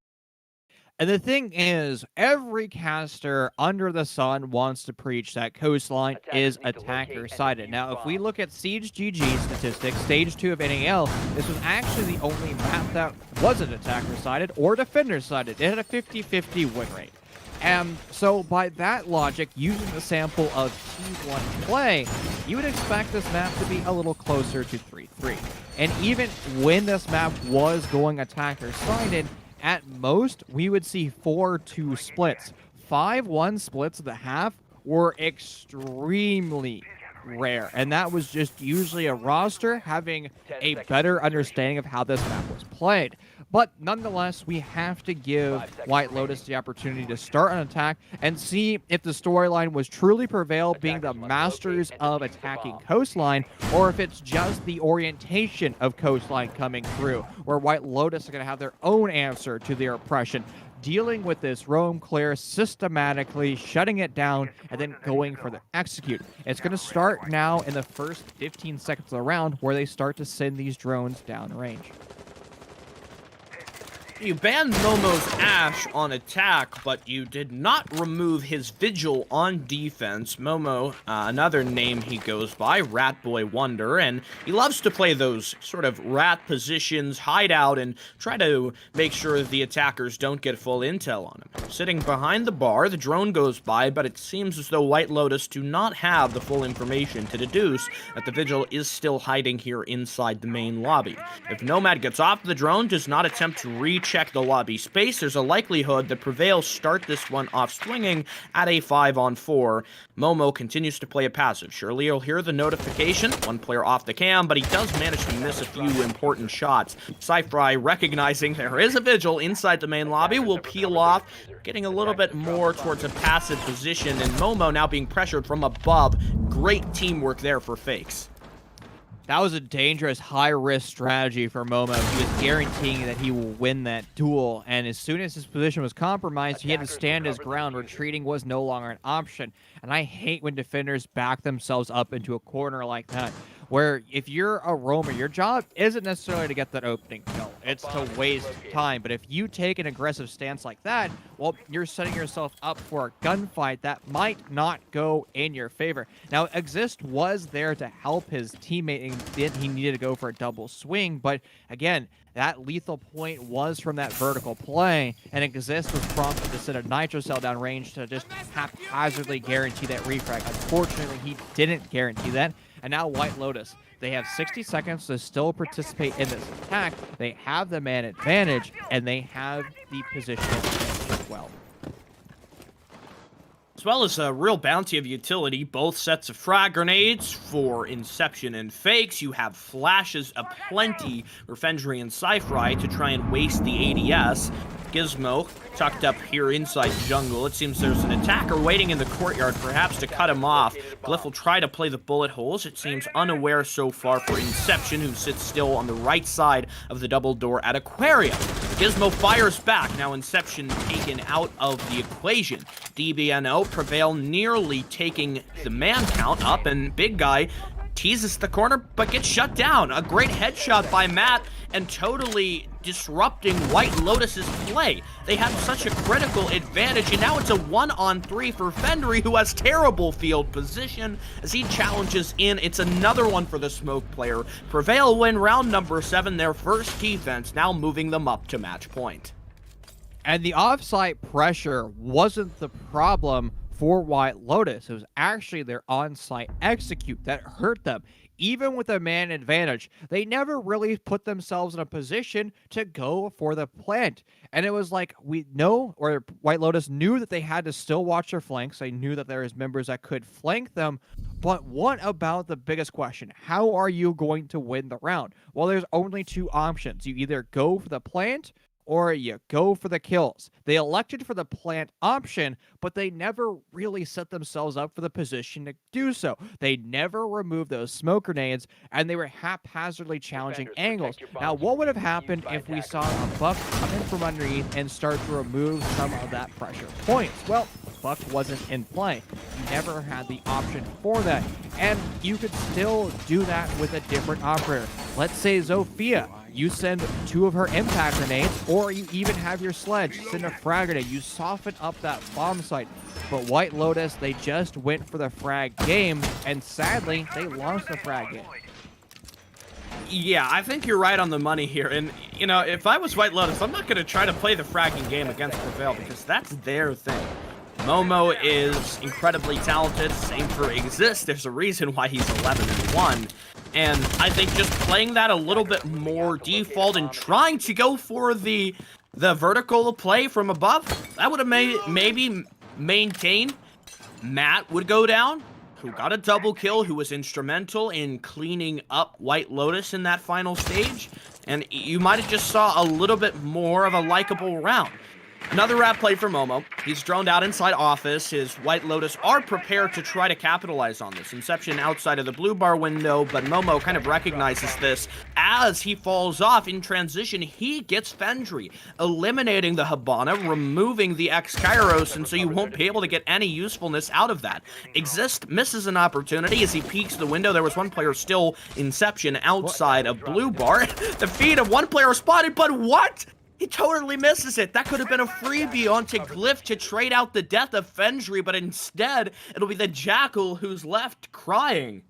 And the thing is, every caster under the sun wants to preach that coastline is attacker-sided. Now, if we look at Siege GG statistics, Stage 2 of NAL, this was actually the only map that wasn't attacker-sided or defender-sided. It had a 50-50 win rate. And so by that logic, using the sample of T1 play, you would expect this map to be a little closer to 3-3. And even when this map was going attacker-sided, at most, we would see 4-2 splits. 5-1 splits at the half were extremely rare, and that was just usually a roster having a better understanding of how this map was played. But nonetheless, we have to give White Lotus the opportunity to start an attack and see if the storyline was truly Prevail being the masters of attacking coastline, or if it's just the orientation of coastline coming through, where White Lotus are going to have their own answer to their oppression, dealing with this roam clear systematically, shutting it down, and then going for the execute. It's going to start now in the first 15 seconds of the round, where they start to send these drones down range. You banned Momo's Ash on attack, but you did not remove his Vigil on defense. Momo, another name he goes by, Rat Boy Wonder, and he loves to play those sort of rat positions, hide out, and try to make sure the attackers don't get full intel on him. Sitting behind the bar, the drone goes by, but it seems as though White Lotus do not have the full information to deduce that the Vigil is still hiding here inside the main lobby. If Nomad gets off the drone, does not attempt to recheck the lobby space, there's a likelihood that Prevail start this one off swinging at a 5-on-4. Momo continues to play a passive. Surely he'll hear the notification, one player off the cam, but he does manage to miss a few important shots. Cypher, recognizing there is a Vigil inside the main lobby, will peel off, getting a little bit more towards a passive position, and Momo now being pressured from above. Great teamwork there for Fakes. That was a dangerous, high-risk strategy for Momo. He was guaranteeing that he will win that duel, and as soon as his position was compromised, he had to stand his ground. Retreating was no longer an option, and I hate when defenders back themselves up into a corner like that, where if you're a roamer, your job isn't necessarily to get that opening kill. It's to waste time. But if you take an aggressive stance like that, well, you're setting yourself up for a gunfight that might not go in your favor. Now, Exist was there to help his teammate, and then he needed to go for a double swing. But again, that lethal point was from that vertical play, and Exist was prompted to send a Nitro Cell down range to just haphazardly guarantee that refrag. Unfortunately, he didn't guarantee that. And now White Lotus, they have 60 seconds to still participate in this attack. They have the man advantage, and they have the position advantage as well. As well as a real bounty of utility, both sets of frag grenades for Inception and Fakes. You have flashes aplenty for Fendry and Cypher to try and waste the ADS. Gizmo tucked up here inside jungle. It seems there's an attacker waiting in the courtyard, perhaps to cut him off. Glyph will try to play the bullet holes. It seems unaware so far for Inception, who sits still on the right side of the double door at Aquarium. Gizmo fires back. Now Inception taken out of the equation. DBNO, Prevail nearly taking the man count up, and Big Guy teases the corner, but gets shut down. A great headshot by Matt, and totally disrupting White Lotus's play. They had such a critical advantage, and now it's a 1-on-3 for Fendry, who has terrible field position as he challenges in. It's another one for the smoke player. Prevail win round number 7, their first defense, now moving them up to match point. And the offsite pressure wasn't the problem for White Lotus. It was actually their on-site execute that hurt them. Even with a man advantage, they never really put themselves in a position to go for the plant. And it was like, we know, or White Lotus knew that they had to still watch their flanks. They knew that there was members that could flank them. But what about the biggest question? How are you going to win the round? Well, there's only two options. You either go for the plant, or you go for the kills. They elected for the plant option, but they never really set themselves up for the position to do so. They never removed those smoke grenades, and they were haphazardly challenging angles. Now, what would have happened if we saw a Buck come in from underneath and start to remove some of that pressure points? Well, Buck wasn't in play. You never had the option for that, and you could still do that with a different operator. Let's say Zofia. You send 2 of her impact grenades, or you even have your sledge send a frag grenade. You soften up that bomb site. But White Lotus, they just went for the frag game, and sadly, they lost the frag game. Yeah, I think you're right on the money here. And, you know, if I was White Lotus, I'm not going to try to play the fragging game against Prevail because that's their thing. Momo is incredibly talented. Same for Exist. There's a reason why he's 11-1. And I think just playing that a little bit more default and trying to go for the vertical play from above, that would have maybe maintained. Matt would go down, who got a double kill, who was instrumental in cleaning up White Lotus in that final stage. And you might have just saw a little bit more of a likable round. Another wrap play for Momo. He's droned out inside office. His White Lotus are prepared to try to capitalize on this. Inception outside of the blue bar window, but Momo kind of recognizes this. As he falls off in transition, he gets Fendry, eliminating the Habana, removing the X-Kairos, and so you won't be able to get any usefulness out of that. Exist misses an opportunity as he peeks the window. There was one player still Inception outside of blue bar. The feed of one player spotted, but what? He totally misses it. That could have been a freebie onto Glyph to trade out the death of Fendry, but instead, it'll be the Jackal who's left crying.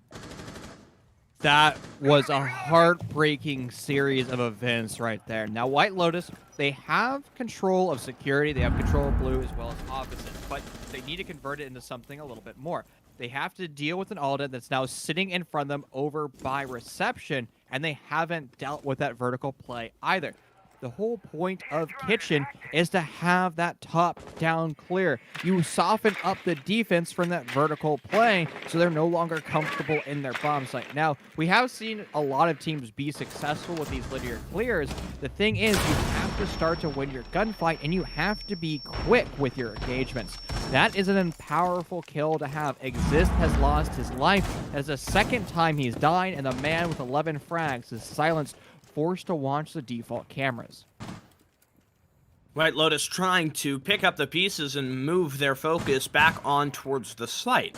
That was a heartbreaking series of events right there. Now, White Lotus, they have control of security. They have control of blue as well as opposite, but they need to convert it into something a little bit more. They have to deal with an Alden that's now sitting in front of them over by reception, and they haven't dealt with that vertical play either. The whole point of Kitchen is to have that top-down clear. You soften up the defense from that vertical play so they're no longer comfortable in their bomb site. Now, we have seen a lot of teams be successful with these linear clears. The thing is, you have to start to win your gunfight, and you have to be quick with your engagements. That is an powerful kill to have. Exist has lost his life. That is the second time he's died, and the man with 11 frags is silenced, forced to watch the default cameras. White Lotus trying to pick up the pieces and move their focus back on towards the site.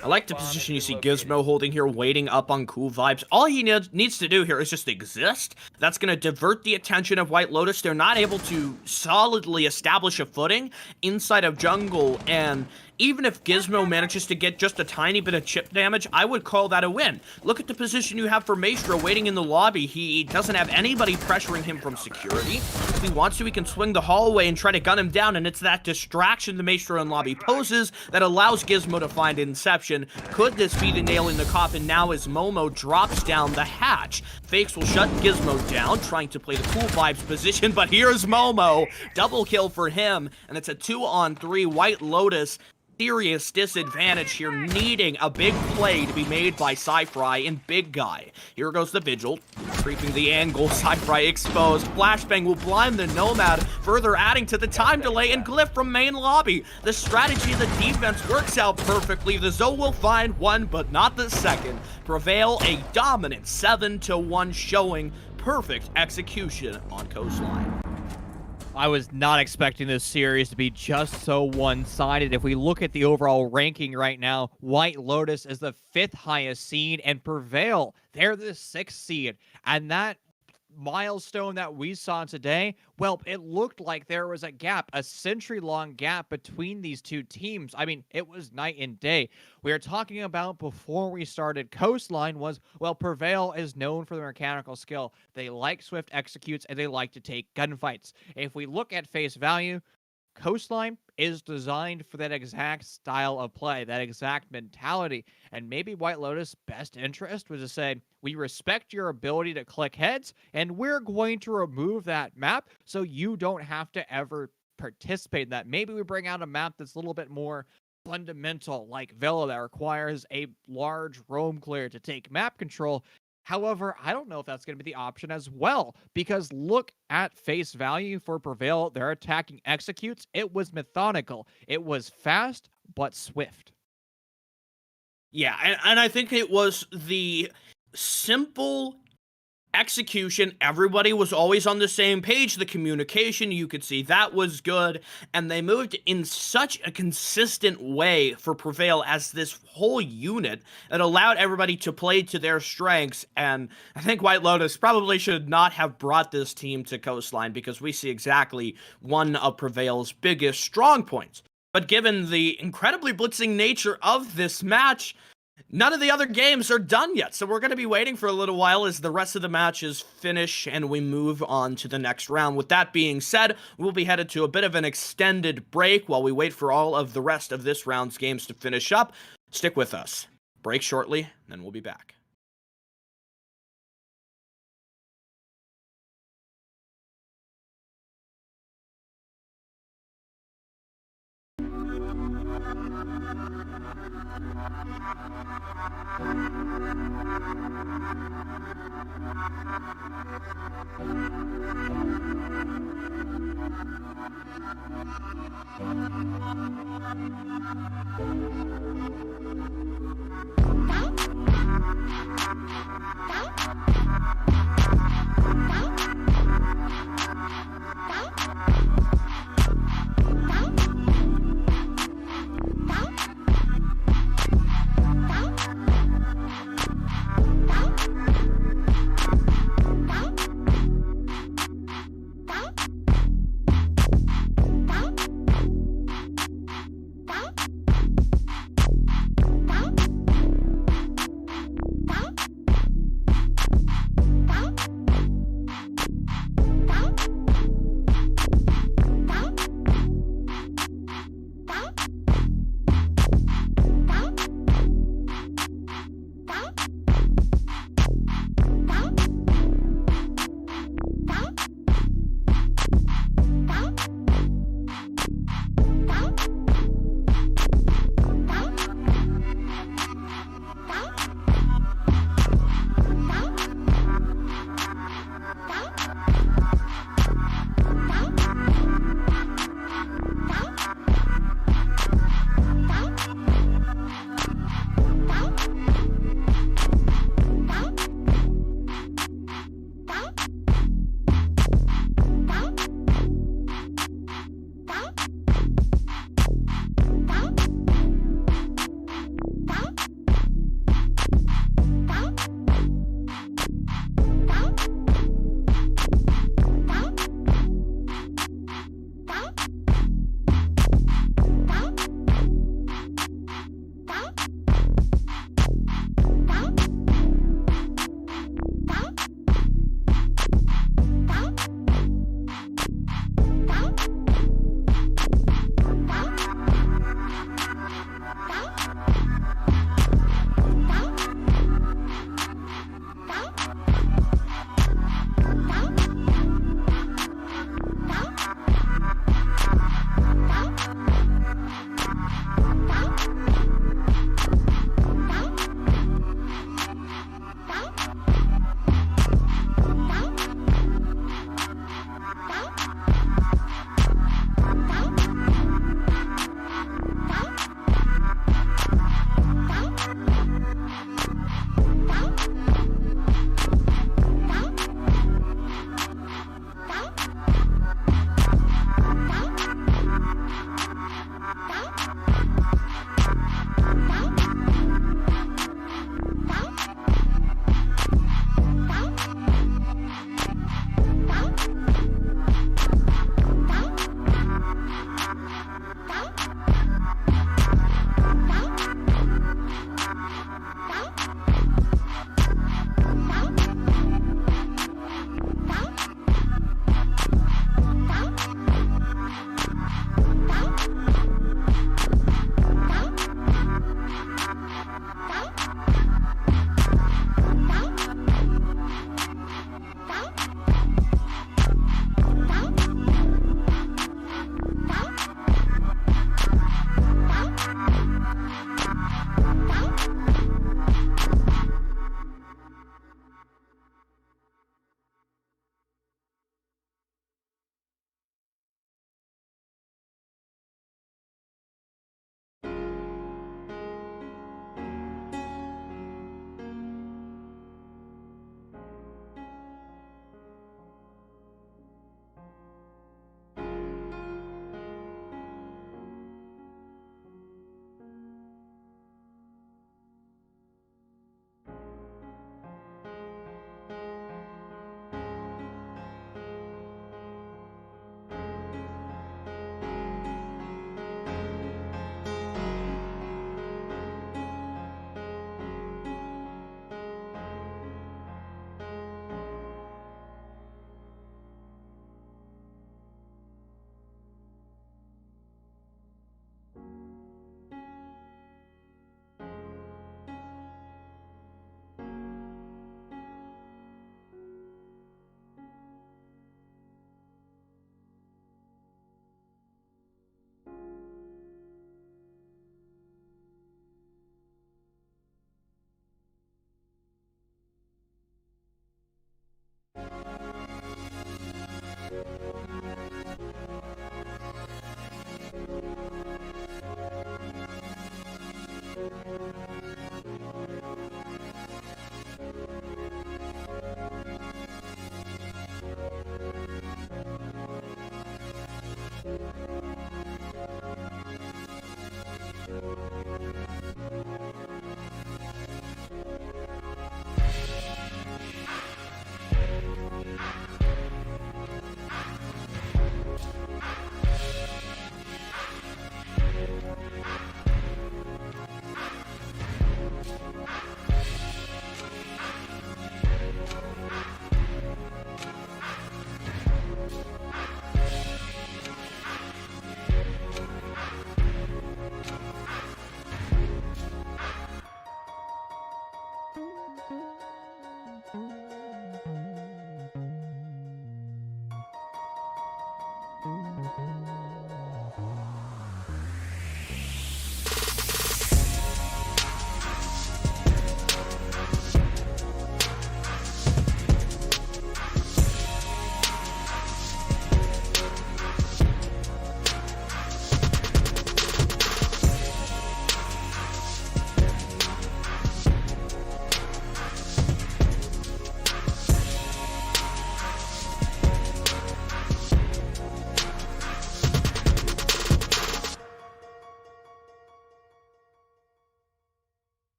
I like the position you see Gizmo holding here, waiting up on Cool Vibes. All he needs to do here is just exist. That's going to divert the attention of White Lotus. They're not able to solidly establish a footing inside of jungle, and even if Gizmo manages to get just a tiny bit of chip damage, I would call that a win. Look at the position you have for Maestro waiting in the lobby. He doesn't have anybody pressuring him from security. If he wants to, he can swing the hallway and try to gun him down, and it's that distraction the Maestro in lobby poses that allows Gizmo to find Inception. Could this be the nail in the coffin now as Momo drops down the hatch? Fakes will shut Gizmo down, trying to play the Cool Vibes position, but here's Momo. Double kill for him, and it's a 2-on-3 White Lotus. Serious disadvantage here, needing a big play to be made by Sci-Fry and Big Guy. Here goes the Vigil, creeping the angle, Sci-Fry exposed. Flashbang will blind the Nomad, further adding to the time delay, and Glyph from main lobby. The strategy of the defense works out perfectly. The Zoe will find one, but not the second. Prevail, a dominant 7-1 showing. Perfect execution on Coastline. I was not expecting this series to be just so one-sided. If we look at the overall ranking right now, White Lotus is the 5th highest seed, and Prevail, they're the 6th seed. And that milestone that we saw today, well, it looked like there was a gap, a century-long gap between these two teams. I mean, it was night and day. We were talking about before we started Coastline was, well, Prevail is known for their mechanical skill. They like swift executes, and they like to take gunfights. If we look at face value, Coastline is designed for that exact style of play, that exact mentality. And maybe White Lotus' best interest was to say, we respect your ability to click heads, and we're going to remove that map so you don't have to ever participate in that. Maybe we bring out a map that's a little bit more fundamental, like Vela, that requires a large roam clear to take map control. However, I don't know if that's going to be the option as well, because look at face value for Prevail. Their attacking executes. It was methodical. It was fast, but swift. Yeah, and I think it was the simple execution. Everybody was always on the same page. The communication, you could see that was good, and they moved in such a consistent way for Prevail as this whole unit. It allowed everybody to play to their strengths, and I think White Lotus probably should not have brought this team to Coastline, because we see exactly one of Prevail's biggest strong points. But given the incredibly blitzing nature of this match, none of the other games are done yet, so we're going to be waiting for a little while as the rest of the matches finish and we move on to the next round. With that being said, we'll be headed to a bit of an extended break while we wait for all of the rest of this round's games to finish up. Stick with us. Break shortly, then we'll be back.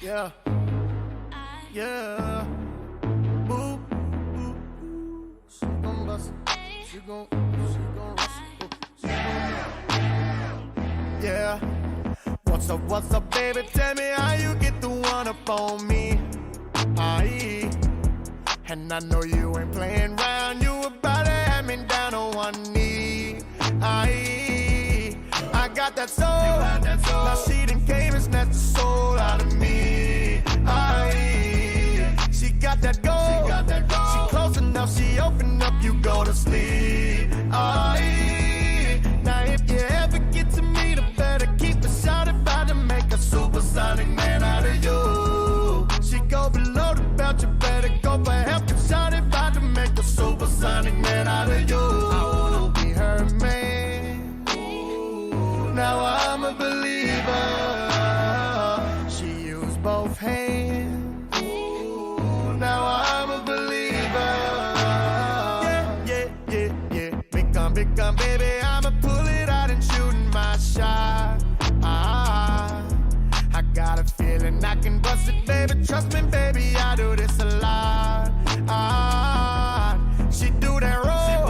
Yeah. Yeah. Boo. Boo. She gon' bust it. She gon' bust it. She gon' yeah. What's up, baby? Tell me how you get the one up on me. Aye. And I know you ain't playing round. You about to have me down on one knee. Aye. I got that soul. Now she done came and snatched the soul out of me. Aye. She got that gold. She close enough. She open up. You go to sleep. Aye. Now if you ever get to meet her, better keep it shot. About to make a supersonic man out of you. She go below the belt. You better go for help. Shot about to make a supersonic man out of you. I wanna be her man. Now I'm a believer. She used both hands. Now I'm a believer. Yeah. Big gun, baby. I'ma pull it out and shooting my shot. I got a feeling I can bust it, baby. Trust me, baby, I do this a lot. She do that roll.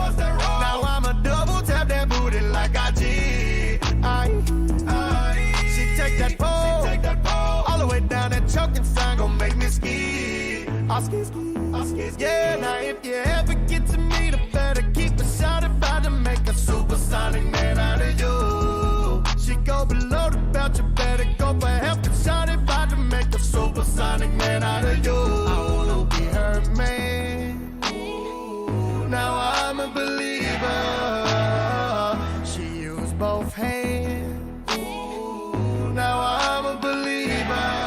Now I'ma double tap that booty like I did. She take that pole. All the way down that choking sign gon' make me ski. I ski. Yeah, now if you ever get to meet her, better keep a shot. About to make a supersonic man out of you. She go below the belt, you better go for help. Shot about to make a supersonic man out of you. I wanna be her man. Now I'm a believer. She used both hands. Now I'm a believer.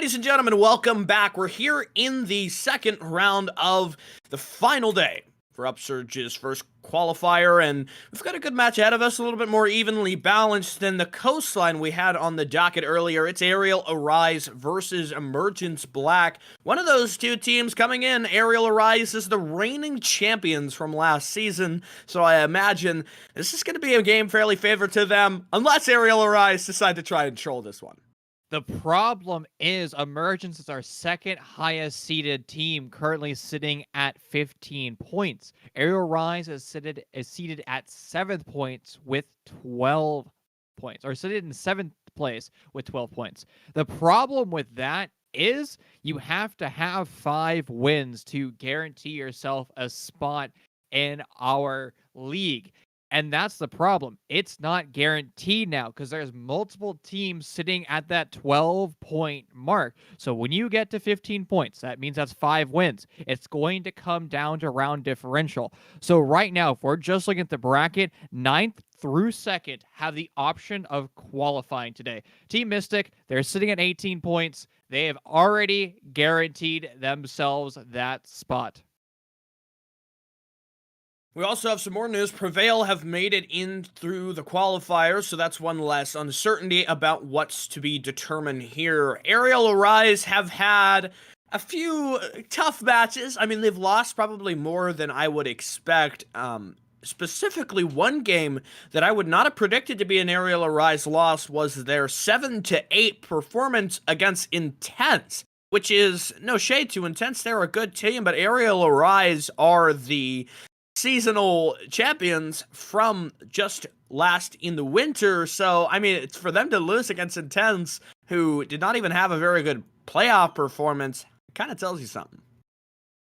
Ladies and gentlemen, welcome back. We're here in the second round of the final day for Upsurge's first qualifier, and we've got a good match ahead of us, a little bit more evenly balanced than the coastline we had on the docket earlier. It's Aerial Arise versus Emergence Black. One of those two teams coming in. Aerial Arise is the reigning champions from last season, so I imagine this is going to be a game fairly favored to them, unless Aerial Arise decide to try and troll this one. The problem is Emergence is our second highest seeded team, currently sitting at 15 points. Aerial Rise is seated at 7th points with 12 points, or seated in 7th place with 12 points. The problem with that is you have to have 5 wins to guarantee yourself a spot in our league. And that's the problem. It's not guaranteed now because there's multiple teams sitting at that 12-point mark. So when you get to 15 points, that means that's 5 wins. It's going to come down to round differential. So right now, if we're just looking at the bracket, 9th through 2nd have the option of qualifying today. Team Mystic, they're sitting at 18 points. They have already guaranteed themselves that spot. We also have some more news. Prevail have made it in through the qualifiers, so that's one less uncertainty about what's to be determined here. Aerial Arise have had a few tough matches. I mean, they've lost probably more than I would expect. Specifically, one game that I would not have predicted to be an Aerial Arise loss was their 7-8 performance against Intense, which is no shade to Intense. They're a good team, but Aerial Arise are the seasonal champions from just last in the winter. So, I mean, it's for them to lose against Intense, who did not even have a very good playoff performance, kind of tells you something.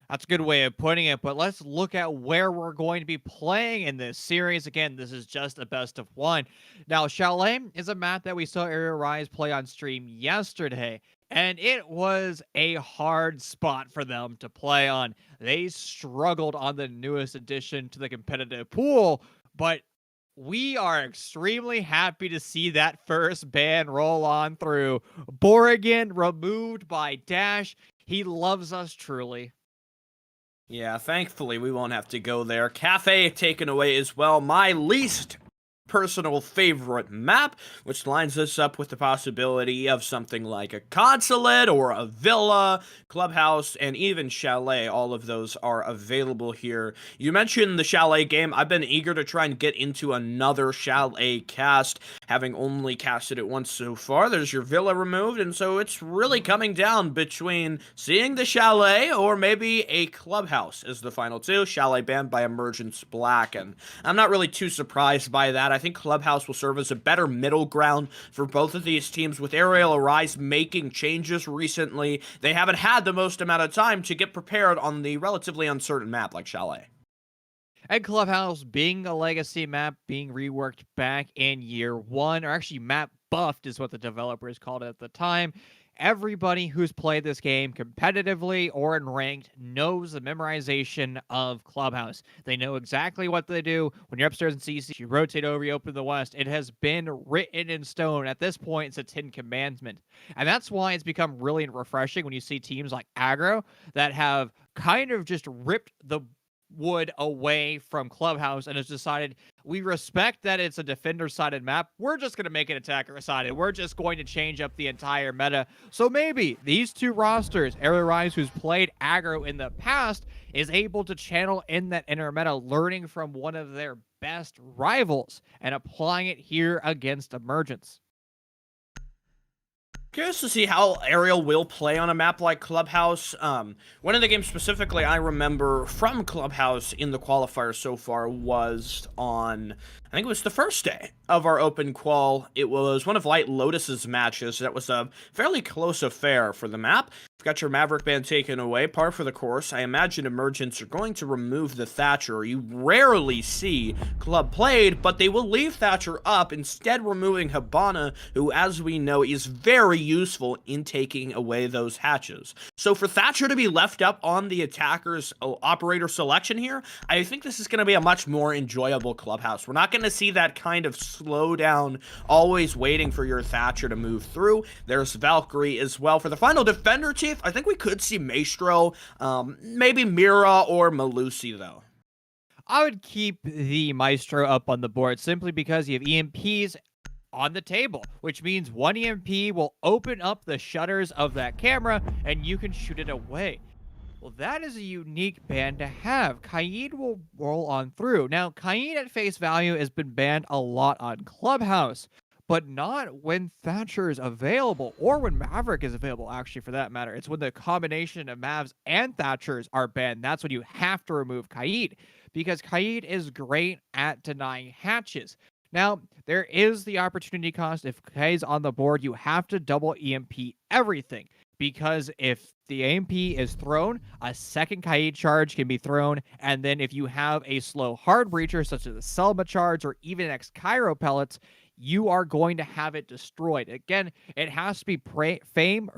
That's a good way of putting it, but let's look at where we're going to be playing in this series. Again, this is just a best of 1. Now, Chalet is a map that we saw Aerial Rise play on stream yesterday, and it was a hard spot for them to play on. They struggled on the newest addition to the competitive pool, but we are extremely happy to see that first ban roll on through. Borrigan removed by Dash. He loves us truly. Yeah, thankfully we won't have to go there. Cafe taken away as well. My least personal favorite map, which lines us up with the possibility of something like a consulate or a villa, clubhouse, and even chalet. All of those are available here. You mentioned the chalet game. I've been eager to try and get into another chalet cast, having only casted it once so far. There's your villa removed, and so it's really coming down between seeing the chalet or maybe a clubhouse as the final two. Chalet banned by Emergence Black, and I'm not really too surprised by that. I think Clubhouse will serve as a better middle ground for both of these teams. With Aerial Arise making changes recently, they haven't had the most amount of time to get prepared on the relatively uncertain map like Chalet. And Clubhouse being a legacy map, being reworked back in year 1, or actually map buffed is what the developers called it at the time. Everybody who's played this game competitively or in ranked knows the memorization of Clubhouse. They know exactly what they do. When you're upstairs in CC, you rotate over, you open the west. It has been written in stone. At this point, it's a 10 commandment. And that's why it's become really refreshing when you see teams like Aggro that have kind of just ripped the wood away from Clubhouse and has decided, we respect that it's a defender-sided map. We're just going to make it attacker-sided. We're just going to change up the entire meta. So maybe these two rosters, Aerial Rise, who's played aggro in the past, is able to channel in that inner meta, learning from one of their best rivals and applying it here against Emergence. Curious to see how Aerial will play on a map like Clubhouse. One of the games specifically I remember from Clubhouse in the qualifier so far was on, I think it was the first day of our open qual. It was one of Light Lotus's matches. That was a fairly close affair for the map. You've got your Maverick band taken away, par for the course. I imagine Emergence are going to remove the Thatcher. You rarely see Club played, but they will leave Thatcher up, instead removing Hibana, who, as we know, is very useful in taking away those hatches. So for Thatcher to be left up on the attacker's operator selection here, I think this is going to be a much more enjoyable Clubhouse. We're not going going to see that kind of slowdown, always waiting for your Thatcher to move through. There's Valkyrie as well. For the final defender, Chief, I think we could see Maestro, maybe Mira or Melusi, though. I would keep the Maestro up on the board simply because you have EMPs on the table, which means one EMP will open up the shutters of that camera and you can shoot it away. Well, that is a unique ban to have. Kaid will roll on through. Now, Kaid at face value has been banned a lot on Clubhouse, but not when Thatcher is available or when Maverick is available, actually, for that matter. It's when the combination of Mavs and Thatchers are banned. That's when you have to remove Kaid, because Kaid is great at denying hatches. Now, there is the opportunity cost. If Kaid's on the board, you have to double EMP everything, because if the EMP is thrown, a second Kaid charge can be thrown, and then if you have a slow hard breacher, such as a Selma charge or even X Cairo pellets, you are going to have it destroyed. Again, it has to be frame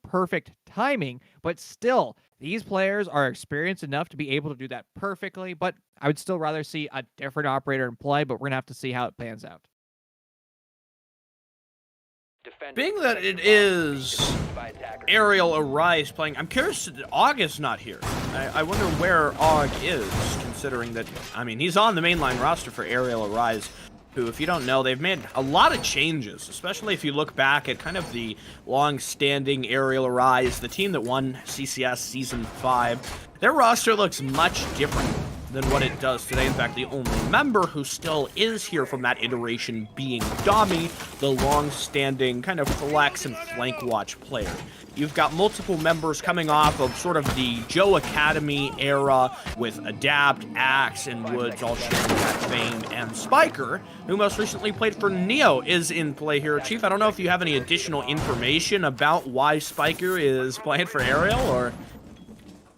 perfect timing, but still, these players are experienced enough to be able to do that perfectly, but I would still rather see a different operator in play, but we're going to have to see how it pans out. Being that it is Aerial Arise playing, I'm curious, August not here. I wonder where Aug is, considering that, I mean, he's on the mainline roster for Aerial Arise, who, if you don't know, they've made a lot of changes, especially if you look back at kind of the long-standing Aerial Arise, the team that won CCS Season 5. Their roster looks much different than what it does today. In fact, the only member who still is here from that iteration being Dami, the long-standing kind of flex and flank watch player. You've got multiple members coming off of sort of the Joe Academy era with Adapt, Axe, and Woods all sharing that fame, and Spiker, who most recently played for Neo, is in play here. Chief, I don't know if you have any additional information about why Spiker is playing for Aerial, or...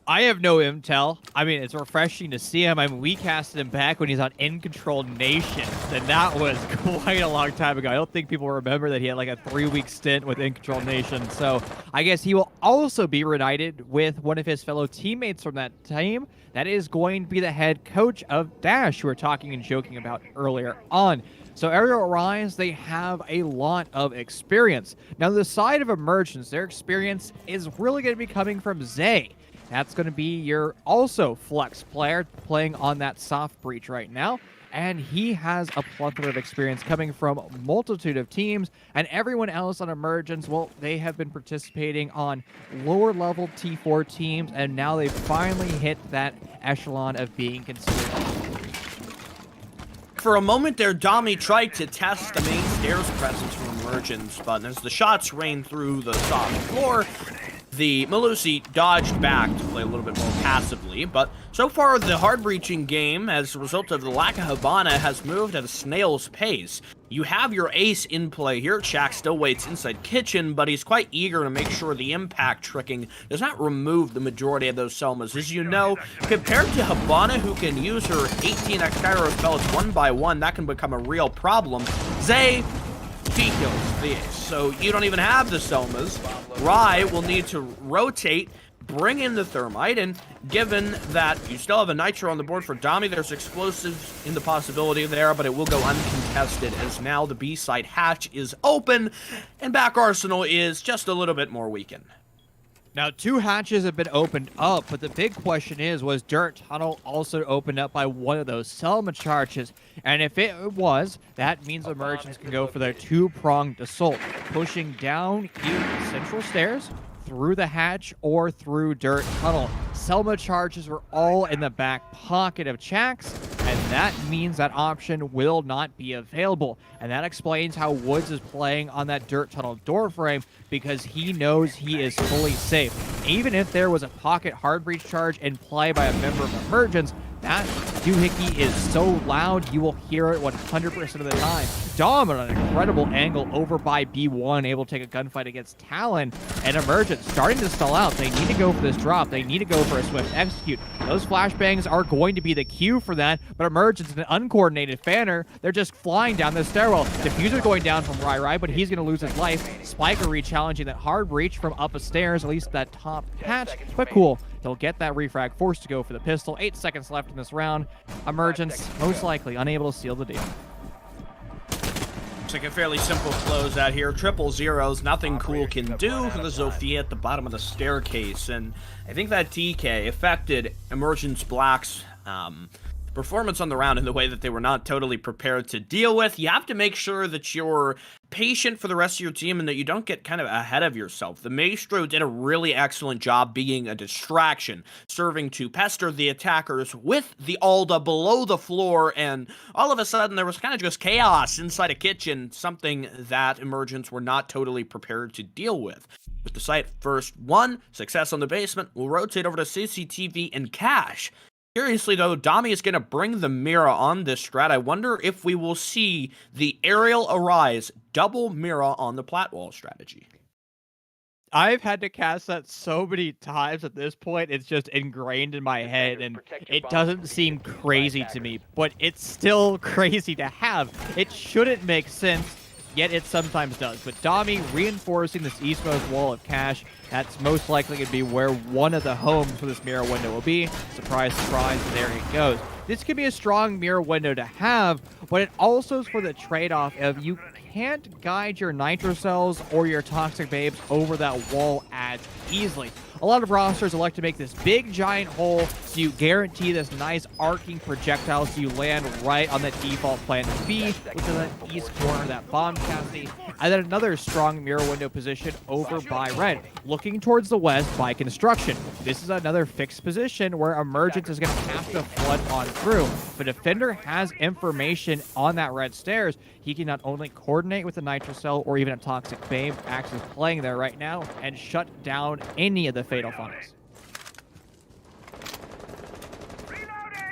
I have no intel. I mean, it's refreshing to see him. I mean, we casted him back when he's on In Control Nation, and that was quite a long time ago. I don't think people remember that he had like a 3-week stint with In Control Nation. So I guess he will also be reunited with one of his fellow teammates from that team. That is going to be the head coach of Dash, who we were talking and joking about earlier on. So Aerial Arise, they have a lot of experience. Now, the side of Emergence, their experience is really going to be coming from Zay. That's going to be your also flex player playing on that soft breach right now. And he has a plethora of experience coming from a multitude of teams. And everyone else on Emergence, well, they have been participating on lower level T4 teams. And now they finally hit that echelon of being considered. For a moment there, Dami tried to test the main stairs presence from Emergence, but as the shots rained through the soft floor, the Melusi dodged back to play a little bit more passively, but so far the hard-breaching game, as a result of the lack of Habana, has moved at a snail's pace. You have your ace in play here. Shaq still waits inside kitchen, but he's quite eager to make sure the impact tricking does not remove the majority of those Selmas. As you know, compared to Habana, who can use her 18 X-Kairos pellets one by one, that can become a real problem. Zay, he kills the ace, so you don't even have the Selmas. Rai will need to rotate, bring in the Thermite, and given that you still have a Nitro on the board for Dami, there's explosives in the possibility there, but it will go uncontested as now the B-side hatch is open, and back arsenal is just a little bit more weakened. Now, 2 hatches have been opened up, but the big question is, was Dirt Tunnel also opened up by one of those Selma charges? And if it was, that means Emergence can go for their 2-pronged assault, pushing down either the central stairs, through the hatch, or through Dirt Tunnel. Selma charges were all in the back pocket of Chax, and that means that option will not be available. And that explains how Woods is playing on that Dirt Tunnel door frame, because he knows he is fully safe. Even if there was a pocket hard breach charge in play by a member of Emergence, that doohickey is so loud you will hear it 100% of the time. Dom at an incredible angle over by B1, able to take a gunfight against Talon, and Emergence starting to stall out. They need to go for this drop. They need to go for a swift execute. Those flashbangs are going to be the cue for that, but Emergence in an uncoordinated manner, they're just flying down the stairwell. Diffuser going down from Rai, but he's going to lose his life. Spiker re-challenging that hard breach from up the stairs, at least that top hatch, but cool. They'll get that refrag, forced to go for the pistol. 8 seconds left in this round. Emergence, most likely unable to seal the deal. Looks like a fairly simple closeout here. Triple zeros, nothing cool can do for the Zofia at the bottom of the staircase. And I think that TK affected Emergence Black's performance on the round in the way that they were not totally prepared to deal with. You have to make sure that you're patient for the rest of your team and that you don't get kind of ahead of yourself. The Maestro did a really excellent job being a distraction, serving to pester the attackers with the Alda below the floor, and all of a sudden there was kind of just chaos inside a kitchen, something that Emergence were not totally prepared to deal with. With the site first one, success on the basement, we'll rotate over to CCTV and Cash. Curiously, though, Dami is going to bring the Mira on this strat. I wonder if we will see the Aerial Arise double Mira on the Platwall strategy. I've had to cast that so many times at this point, it's just ingrained in my head, and it doesn't seem crazy to me, but it's still crazy to have. It shouldn't make sense, yet it sometimes does. But Dami reinforcing this eastmost wall of Cash, that's most likely going to be where one of the homes for this mirror window will be. Surprise, surprise, there it goes. This could be a strong mirror window to have, but it also is for the trade-off of you can't guide your Nitro Cells or your Toxic Babes over that wall as easily. A lot of rosters elect to make this big giant hole so you guarantee this nice arcing projectile so you land right on the default plan B, which is the east corner of that bomb chassis. And then another strong mirror window position over by red, looking towards the west by construction. This is another fixed position where Emergence is going to have to flood on through. But Defender has information on that red stairs. He can not only coordinate with the Nitro Cell or even a Toxic Babe, actually playing there right now, and shut down any of the Fatal Funnels.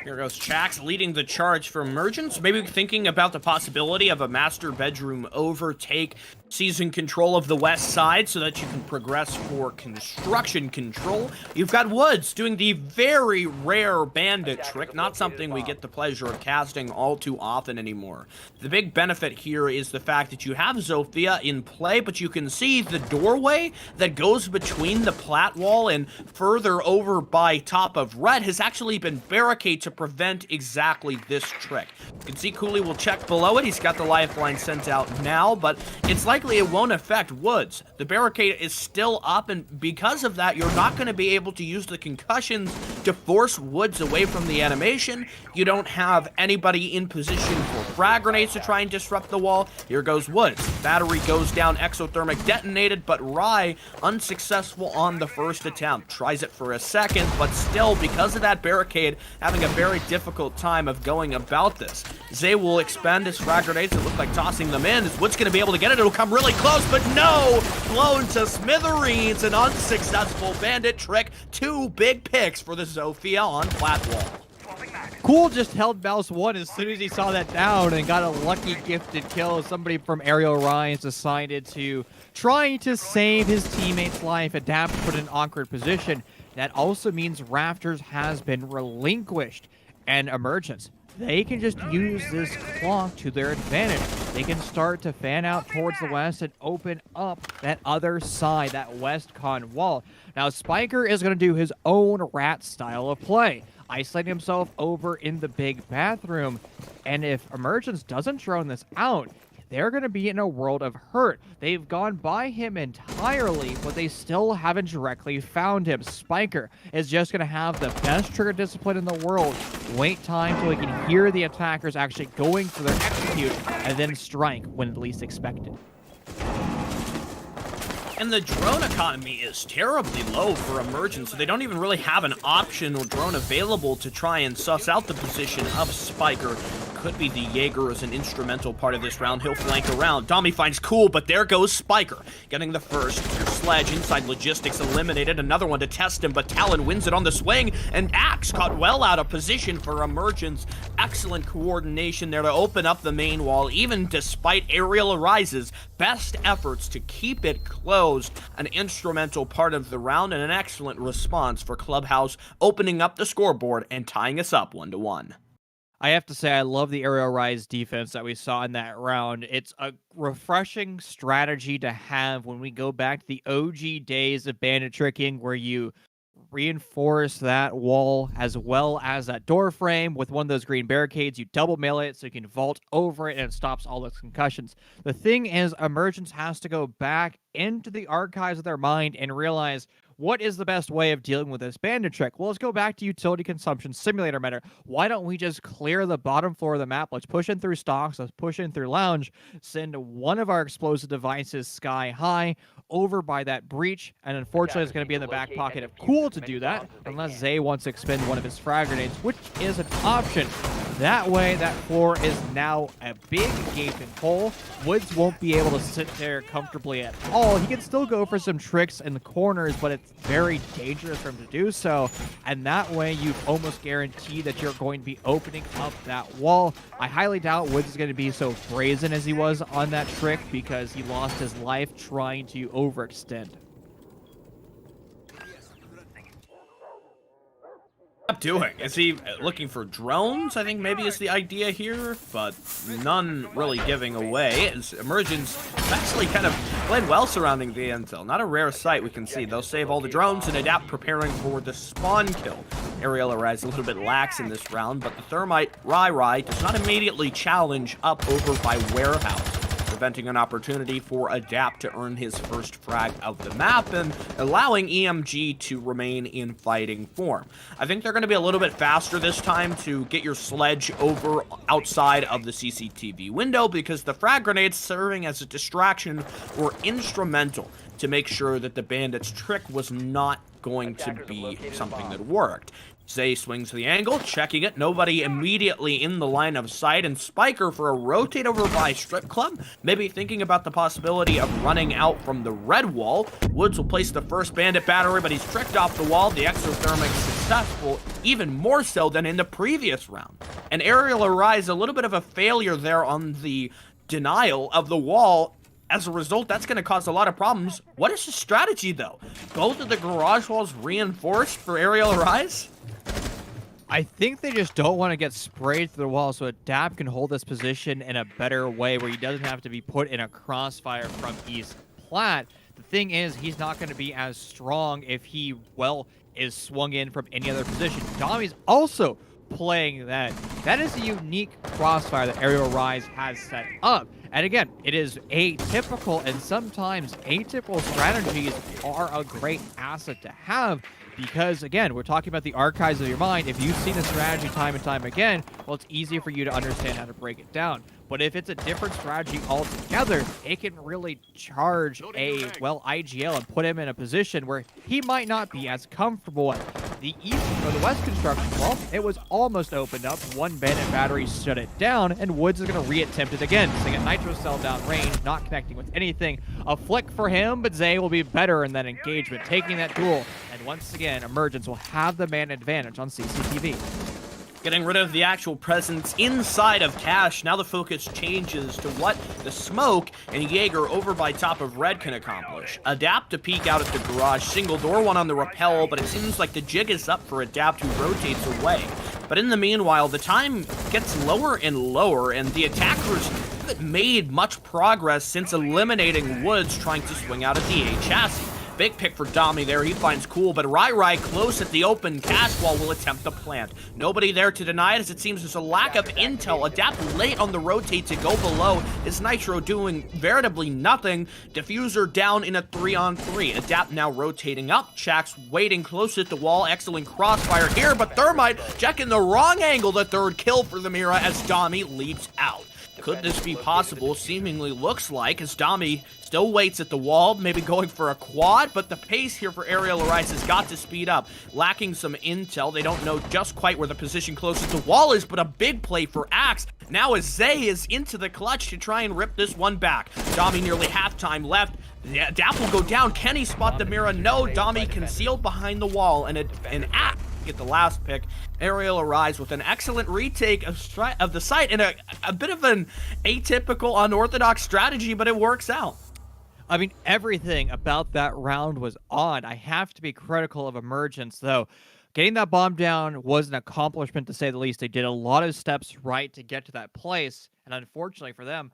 Here goes Chax leading the charge for Emergence. Maybe thinking about the possibility of a master bedroom overtake, seizing control of the west side so that you can progress for construction control. You've got Woods doing the very rare bandit trick, not something we get the pleasure of casting all too often anymore. The big benefit here is the fact that you have Zofia in play, but you can see the doorway that goes between the plat wall and further over by top of red has actually been barricaded to prevent exactly this trick. You can see Cooley will check below it. He's got the lifeline sent out now, but it's likely it won't affect Woods. The barricade is still up, and because of that, you're not going to be able to use the concussions to force Woods away from the animation. You don't have anybody in position for frag grenades to try and disrupt the wall. Here goes Woods. Battery goes down, exothermic detonated, but Rai unsuccessful on the first attempt. Tries it for a second, but still, because of that barricade, having a very difficult time of going about this. Zay will expend his frag grenades. It looks like tossing them in. Is Woods going to be able to get it? It'll come really close, but no! Blown to smithereens. An unsuccessful bandit trick. 2 big picks for the Zofia on Platwall. Cool just held mouse 1 as soon as he saw that down and got a lucky gifted kill. Somebody from Aerial Rise decided to trying to save his teammate's life, adapt, put in an awkward position. That also means Rafters has been relinquished, and Emergence, they can just use this clock to their advantage. They can start to fan out towards the west and open up that other side, that west con wall. Now, Spiker is going to do his own rat style of play, isolating himself over in the big bathroom, and if Emergence doesn't drone this out, they're going to be in a world of hurt. They've gone by him entirely, but they still haven't directly found him. Spiker is just going to have the best trigger discipline in the world. Wait time till he can hear the attackers actually going for their execute, and then strike when least expected. And the drone economy is terribly low for Emergence, so they don't even really have an option or drone available to try and suss out the position of Spiker. Could be the Jaeger as an instrumental part of this round. He'll flank around. Dami finds Cool, but there goes Spiker. Getting the first. Sledge inside logistics eliminated. Another one to test him, but Talon wins it on the swing, and Axe caught well out of position for Emergence. Excellent coordination there to open up the main wall, even despite Aerial Arise's best efforts to keep it closed. An instrumental part of the round and an excellent response for Clubhouse, opening up the scoreboard and tying us up 1-1. I have to say, I love the Aerial Rise defense that we saw in that round. It's a refreshing strategy to have when we go back to the OG days of bandit tricking, where you reinforce that wall as well as that door frame with one of those green barricades. You double mail it so you can vault over it and it stops all those concussions. The thing is, Emergence has to go back into the archives of their mind and realize, what is the best way of dealing with this bandit trick? Well, let's go back to utility consumption simulator meta. Why don't we just clear the bottom floor of the map? Let's push in through stocks. Let's push in through lounge. Send one of our explosive devices sky high over by that breach. And unfortunately, it's going to be in the back pocket of Cool to do that, unless Zay wants to expend one of his frag grenades, which is an option. That way, that floor is now a big gaping hole. Woods won't be able to sit there comfortably at all. He can still go for some tricks in the corners, but it's very dangerous for him to do so. And that way, you've almost guaranteed that you're going to be opening up that wall. I highly doubt Woods is going to be so brazen as he was on that trick because he lost his life trying to overextend. Up doing? Is he looking for drones? I think maybe is the idea here, but none really giving away. As Emergence actually kind of played well surrounding the intel. Not a rare sight we can see. They'll save all the drones and adapt, preparing for the spawn kill. Aerial Arise a little bit lax in this round, but the Thermite Rai does not immediately challenge up over by Warehouse, preventing an opportunity for Adapt to earn his first frag of the map and allowing EMG to remain in fighting form. I think they're going to be a little bit faster this time to get your sledge over outside of the CCTV window because the frag grenades serving as a distraction were instrumental to make sure that the bandit's trick was not going to be something that worked. Zay swings the angle, checking it. Nobody immediately in the line of sight, and Spiker for a rotate over by Strip Club, maybe thinking about the possibility of running out from the red wall. Woods will place the first bandit battery, but he's tricked off the wall. The exothermic successful, even more so than in the previous round. And Aerial Arise, a little bit of a failure there on the denial of the wall. As a result, that's going to cause a lot of problems. What is the strategy, though? Both of the garage walls reinforced for Aerial Arise? I think they just don't want to get sprayed through the wall so Adapt can hold this position in a better way where he doesn't have to be put in a crossfire from East Plat. The thing is, he's not going to be as strong if he, well, is swung in from any other position. Dommy's also playing that. That is a unique crossfire that Aerial Rise has set up. And again, it is atypical, and sometimes atypical strategies are a great asset to have. Because, again, we're talking about the archives of your mind. If you've seen a strategy time and time again, well, it's easier for you to understand how to break it down. But if it's a different strategy altogether, it can really charge a, well, IGL and put him in a position where he might not be as comfortable at. The east or the west construction, well, it was almost opened up. One bandit battery shut it down, and Woods is going to re-attempt it again. Seeing a Nitro Cell down range, not connecting with anything. A flick for him, but Zay will be better in that engagement, taking that duel. And once again, Emergence will have the man advantage on CCTV. Getting rid of the actual presence inside of Cash. Now the focus changes to what the smoke and Jaeger over by top of red can accomplish. Adapt to peek out at the garage. Single door one on the rappel, but it seems like the jig is up for Adapt, who rotates away. But in the meanwhile, the time gets lower and lower, and the attackers haven't made much progress since eliminating Woods trying to swing out at the A chassis. Big pick for Dami there. He finds Cool, but Rai close at the open cash wall will attempt the plant. Nobody there to deny it, as it seems there's a lack of intel. Adapt late on the rotate to go below. Is Nitro doing veritably nothing? Diffuser down in a 3-on-3. Adapt now rotating up. Shaxx waiting close at the wall. Excellent crossfire here, but Thermite checking the wrong angle. The third kill for the Mira as Dami leaps out. Could this be possible? Seemingly looks like, as Dami still waits at the wall, maybe going for a quad, but the pace here for Aerial Arise has got to speed up. Lacking some intel, they don't know just quite where the position closest to wall is, but a big play for Axe. Now as Zay is into the clutch to try and rip this one back. Dami nearly halftime left. Yeah, Dap will go down. Can he spot the Mira? No, Dami concealed behind the wall, and Axe get the last pick. Aerial Arise with an excellent retake of the site and a bit of an atypical, unorthodox strategy, but it works out. I mean, everything about that round was odd. I have to be critical of Emergence, though. Getting that bomb down was an accomplishment, to say the least. They did a lot of steps right to get to that place, and unfortunately for them,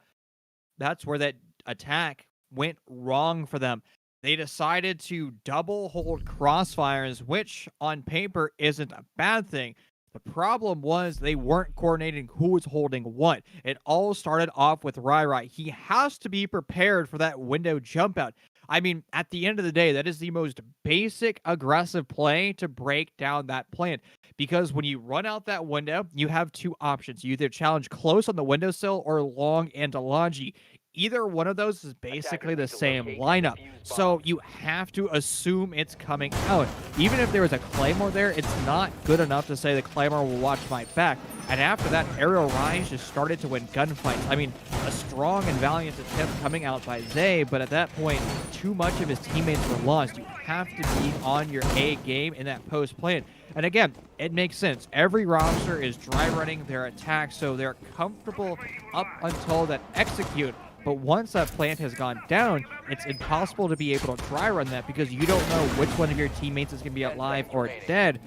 that's where that attack went wrong for them. They decided to double hold Crossfires, which on paper isn't a bad thing. The problem was they weren't coordinating who was holding what. It all started off with Rai. He has to be prepared for that window jump out. I mean, at the end of the day, that is the most basic aggressive play to break down that plan. Because when you run out that window, you have two options. You either challenge close on the windowsill or long and Alonji. Either one of those is basically the same lineup. So you have to assume it's coming out. Even if there was a Claymore there, it's not good enough to say the Claymore will watch my back. And after that, Aerial Rise just started to win gunfights. I mean, a strong and valiant attempt coming out by Zay, but at that point, too much of his teammates were lost. You have to be on your A game in that post plan. And again, it makes sense. Every roster is dry running their attack, so they're comfortable up until that execute. But once that plant has gone down, it's impossible to be able to dry run that because you don't know which one of your teammates is going to be alive or dead.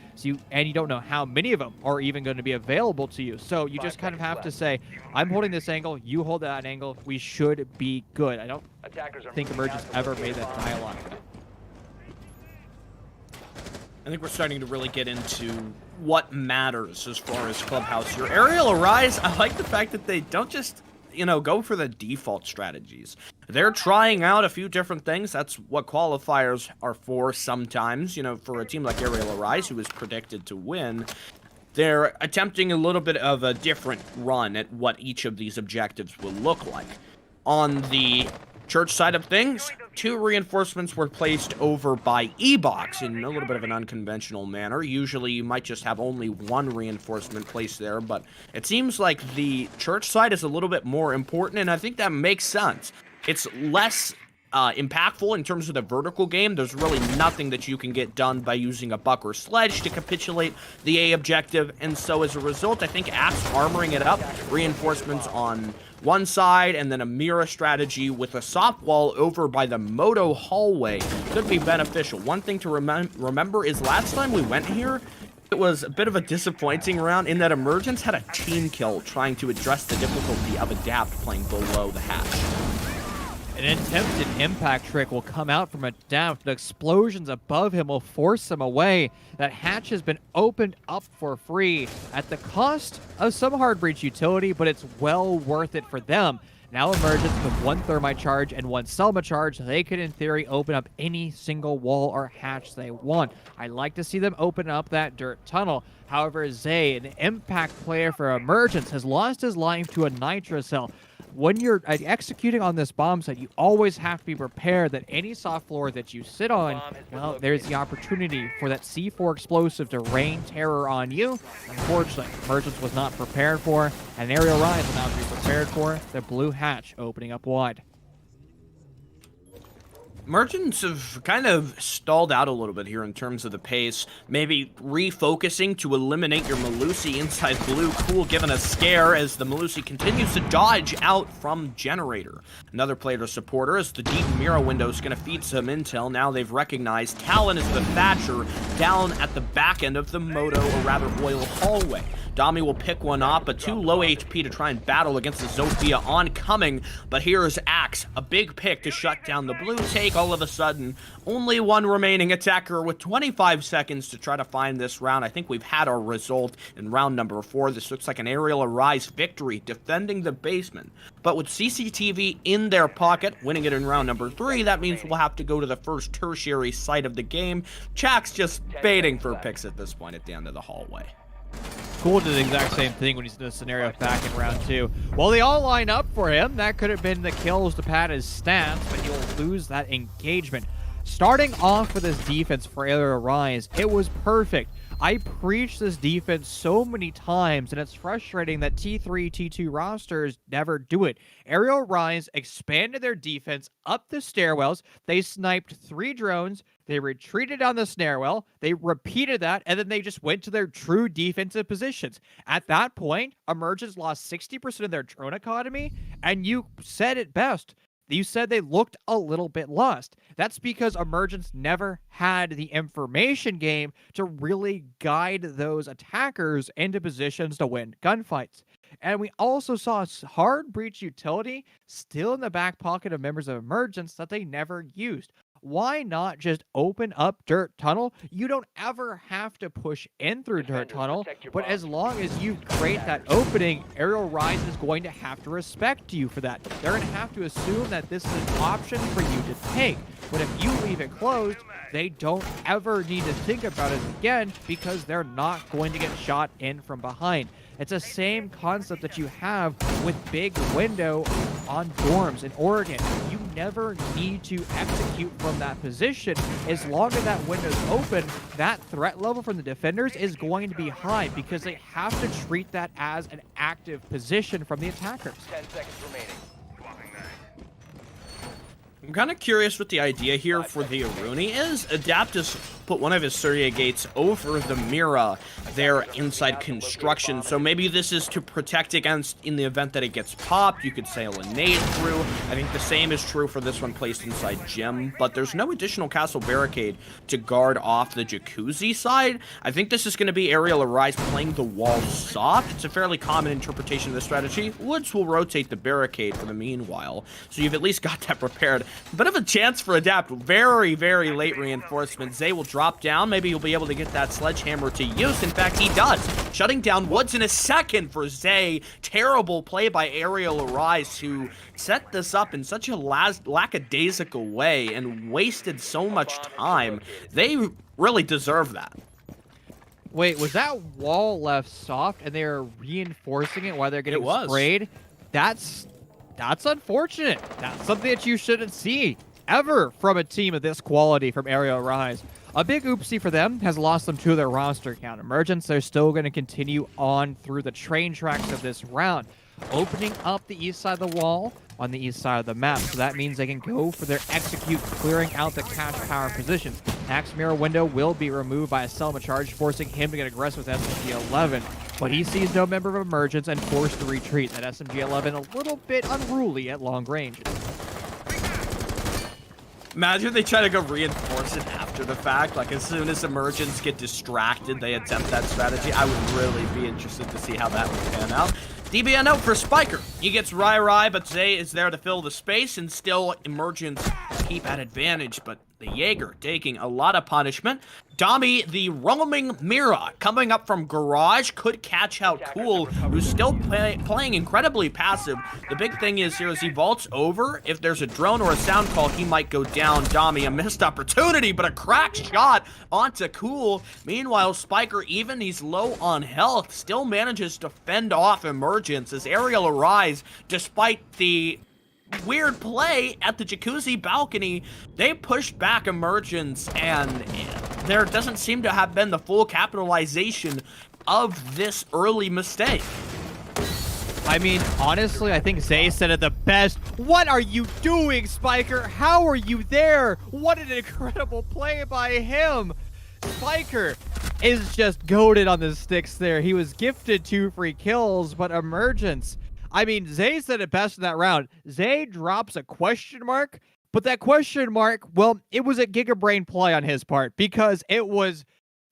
And you don't know how many of them are even going to be available to you. So you just kind of have to say, I'm holding this angle, you hold that angle, we should be good. I don't think Emergence ever made that dialogue. I think we're starting to really get into what matters as far as Clubhouse. Your Aerial Arise, I like the fact that they don't just, go for the default strategies. They're trying out a few different things. That's what qualifiers are for sometimes. For a team like Aerial Arise, who is predicted to win, they're attempting a little bit of a different run at what each of these objectives will look like. On the Church side of things, 2 reinforcements were placed over by E-Box in a little bit of an unconventional manner. Usually you might just have only 1 reinforcement placed there, but it seems like the Church side is a little bit more important, and I think that makes sense. It's less impactful in terms of the vertical game. There's really nothing that you can get done by using a buck or sledge to capitulate the A objective, and so as a result, I think Axe armoring it up, reinforcements on one side, and then a Mira strategy with a soft wall over by the Moto hallway could be beneficial. One thing to remember is last time we went here, it was a bit of a disappointing round in that Emergence had a team kill trying to address the difficulty of Adapt playing below the hatch. An attempted impact trick will come out from Adapt. The explosions above him will force him away. That hatch has been opened up for free at the cost of some hard breach utility, but it's well worth it for them. Now Emergence with 1 Thermite charge and 1 Selma charge, they could in theory open up any single wall or hatch they want. I'd like to see them open up that dirt tunnel. However, Zay, an impact player for Emergence, has lost his life to a Nitro Cell. When you're executing on this bomb site, you always have to be prepared that any soft floor that you sit on, well, there's the opportunity for that C4 explosive to rain terror on you. Unfortunately, Emergence was not prepared for, and Aerial Rise will now be prepared for the blue hatch opening up wide. Emergence have kind of stalled out a little bit here in terms of the pace, maybe refocusing to eliminate your Melusi inside blue. Cool giving a scare as the Melusi continues to dodge out from Generator. Another player supporter as the deep Mira window is going to feed some intel. Now they've recognized Talon is the Thatcher down at the back end of the Moto, or rather oil hallway. Dami will pick one up, but too low HP to try and battle against the Zofia oncoming. But here's Axe, a big pick to shut down the blue take. All of a sudden, only 1 remaining attacker with 25 seconds to try to find this round. I think we've had our result in round number 4. This looks like an Aerial Arise victory, defending the basement. But with CCTV in their pocket, winning it in round number 3, that means we'll have to go to the first tertiary site of the game. Chak's just baiting for picks at this point at the end of the hallway. Cool did the exact same thing when he's in the scenario back in round 2. Well, they all line up for him. That could have been the kills to pad his stats, but he'll lose that engagement. Starting off with his defense for Aerial Rise, it was perfect. I preached this defense so many times, and it's frustrating that T3, T2 rosters never do it. Aerial Rise expanded their defense up the stairwells. They sniped 3 drones. They retreated down the stairwell. They repeated that, and then they just went to their true defensive positions. At that point, Emergence lost 60% of their drone economy, and you said it best. You said they looked a little bit lost. That's because Emergence never had the information game to really guide those attackers into positions to win gunfights. And we also saw hard breach utility still in the back pocket of members of Emergence that they never used. why not just open up Dirt Tunnel? You don't ever have to push in through Dirt Tunnel, but as long as you create that opening, Aerial Rise is going to have to respect you for that. They're going to have to assume that this is an option for you to take. But if you leave it closed, they don't ever need to think about it again because they're not going to get shot in from behind. It's the same concept that you have with Big Window on dorms in Oregon. You never need to execute from that position. As long as that window's open, that threat level from the defenders is going to be high because they have to treat that as an active position from the attackers. 10 seconds remaining. I'm kind of curious what the idea here for the Aruni is. Adaptus put one of his Surya gates over the Mira there inside construction, so maybe this is to protect against in the event that it gets popped. You could sail a nade through. I think the same is true for this one placed inside Gym, but there's no additional castle barricade to guard off the Jacuzzi side. I think this is going to be Aerial Arise playing the wall soft. It's a fairly common interpretation of the strategy. Woods will rotate the barricade for the meanwhile, so you've at least got that prepared. Bit of a chance for Adapt. Very, very late reinforcement. Zay will drop down. Maybe he'll be able to get that sledgehammer to use. In fact, he does. Shutting down Woods in a second for Zay. Terrible play by Aerial Arise, who set this up in such a lackadaisical way and wasted so much time. They really deserve that. Wait, was that wall left soft and they were reinforcing it while they're getting sprayed? That's unfortunate. That's something that you shouldn't see ever from a team of this quality from Aerial Rise. A big oopsie for them has lost them to their roster count. Emergence, they're still going to continue on through the train tracks of this round, opening up the east side of the wall on the east side of the map. So that means they can go for their execute, clearing out the cash power positions. Axe Mirror Window will be removed by a Selma charge, forcing him to get aggressive with SMG-11. But he sees no member of Emergence and forced to retreat. That SMG-11 a little bit unruly at long range. Imagine they try to go reinforce it after the fact. Like, as soon as Emergence get distracted, they attempt that strategy. I would really be interested to see how that would pan out. DBN out for Spiker. He gets Rai, but Zay is there to fill the space, and still Emergence keep at advantage, but the Jaeger taking a lot of punishment. Dami, the roaming Mira, coming up from Garage, could catch out Cool, who's still playing incredibly passive. The big thing is here, as he vaults over, if there's a drone or a sound call, he might go down. Dami, a missed opportunity, but a cracked shot onto Cool. Meanwhile, Spiker, even he's low on health, still manages to fend off Emergence as Aerial Arise, despite the weird play at the Jacuzzi balcony. They pushed back Emergence, and there doesn't seem to have been the full capitalization of this early mistake. I mean, honestly, I think Zay said it the best. What are you doing, Spiker? How are you there? What an incredible play by him. Spiker is just goated on the sticks there. He was gifted 2 free kills, but Emergence, I mean, Zay said it best in that round. Zay drops a question mark, but that question mark, well, it was a gigabrain play on his part because it was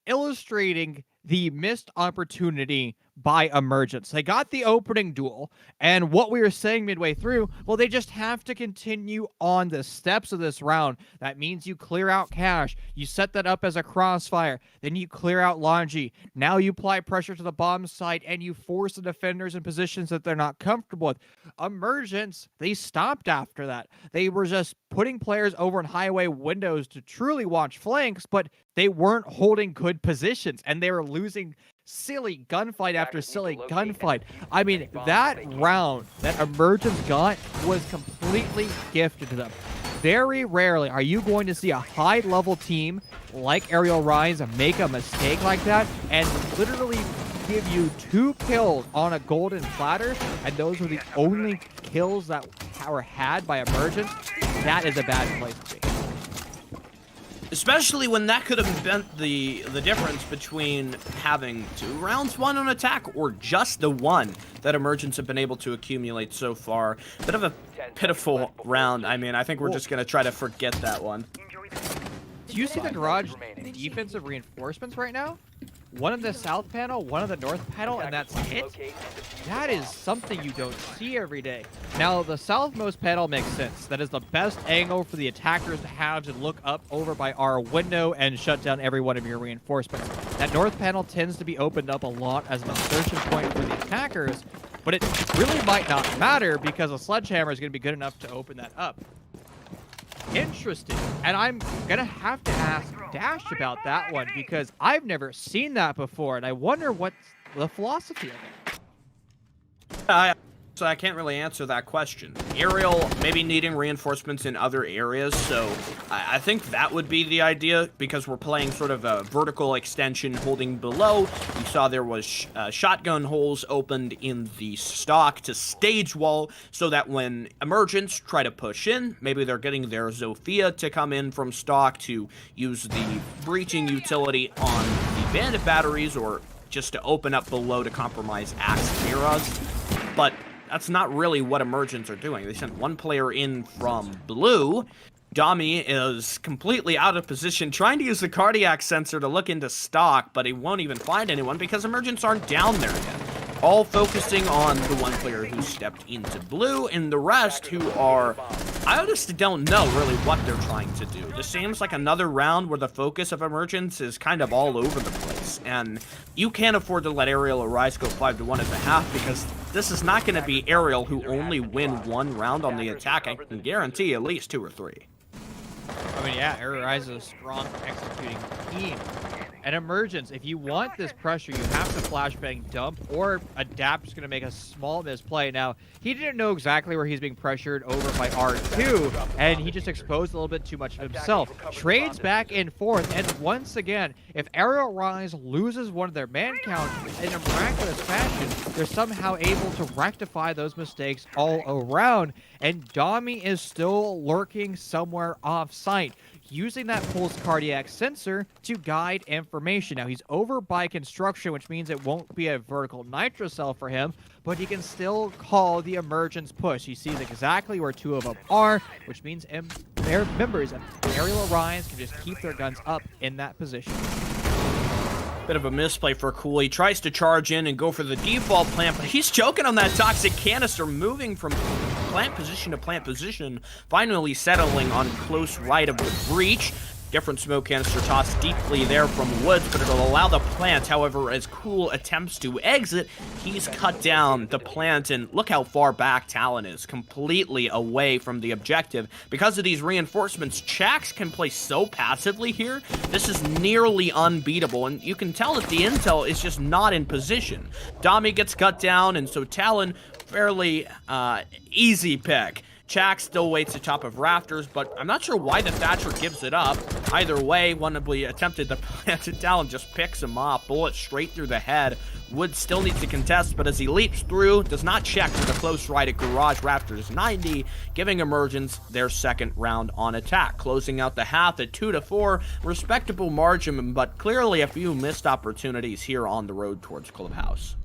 illustrating the missed opportunity by Emergence. They got the opening duel, and what we were saying midway through, well, they just have to continue on the steps of this round. That means you clear out Cash, you set that up as a crossfire, then you clear out Longy. Now you apply pressure to the bomb site, and you force the defenders in positions that they're not comfortable with. Emergence, they stopped after that. They were just putting players over in highway windows to truly watch flanks, but they weren't holding good positions, and they were losing silly gunfight after silly gunfight. I mean, that round that Emergence got was completely gifted to them. Very rarely are you going to see a high-level team like Aerial Rise make a mistake like that and literally give you 2 kills on a golden platter, and those were the only kills that were had by Emergence. That is a bad place to be. Especially when that could have been the difference between having 2 rounds won on attack or just the one that Emergence have been able to accumulate so far. Bit of a pitiful round. I mean, I think we're just going to try to forget that one. Do you see the Garage defensive reinforcements right now? one in the south panel, one in the north panel, and that's it. That is something you don't see every day. Now, the southmost panel makes sense. That is the best angle for the attackers to have to look up over by our window and shut down every one of your reinforcements. That north panel tends to be opened up a lot as an insertion point for the attackers, but it really might not matter because a sledgehammer is going to be good enough to open that up. Interesting. And I'm going to have to ask Dash about that one because I've never seen that before, and I wonder what's the philosophy of it. So I can't really answer that question. Aerial maybe needing reinforcements in other areas, so I think that would be the idea because we're playing sort of a vertical extension holding below. You saw there was shotgun holes opened in the stock to stage wall so that when emergents try to push in, maybe they're getting their Zofia to come in from stock to use the breaching utility on the bandit batteries or just to open up below to compromise Axe Miras. But that's not really what emergents are doing. They sent one player in from blue. Dami is completely out of position, trying to use the cardiac sensor to look into stock, but he won't even find anyone because emergents aren't down there yet. All focusing on the one player who stepped into blue, and the rest who are... I honestly don't know really what they're trying to do. This seems like another round where the focus of emergents is kind of all over the place, and you can't afford to let Aerial Arise go 5-1 at the half because this is not going to be Aerial who only win one round on the attack. I can guarantee at least 2 or 3. I mean, yeah, Aerial Arise is a strong executing team. And emergence, if you want this pressure, you have to flashbang dump or adapt is going to make a small misplay. Now, he didn't know exactly where he's being pressured over by R2, and he just exposed a little bit too much of himself. Trades back and forth, and once again, if Aerial Rise loses one of their man count in a miraculous fashion, they're somehow able to rectify those mistakes all around, and Dami is still lurking somewhere off-site, using that pulse cardiac sensor to guide information. Now, he's over by construction, which means it won't be a vertical nitro cell for him, but he can still call the emergence push. He sees exactly where 2 of them are, which means their members of Aerial Arise can just keep their guns up in that position. Bit of a misplay for Cool. He tries to charge in and go for the default plant, but he's choking on that toxic canister, moving from plant position to plant position, finally settling on close right of the breach. Different smoke canister tossed deeply there from Woods, but it'll allow the plant. However, as Cool attempts to exit, he's cut down the plant, and look how far back Talon is, completely away from the objective. Because of these reinforcements, Chax can play so passively here. This is nearly unbeatable, and you can tell that the intel is just not in position. Dami gets cut down, and so Talon, fairly easy pick. Chax still waits atop of rafters, but I'm not sure why the Thatcher gives it up. Either way, one of the attempted to plant it down just picks him off. Bullet straight through the head. Wood still needs to contest, but as he leaps through, does not check for the close right at Garage Rafters 90, giving Emergence their second round on attack. Closing out the half at 2-4, respectable margin, but clearly a few missed opportunities here on the road towards Clubhouse.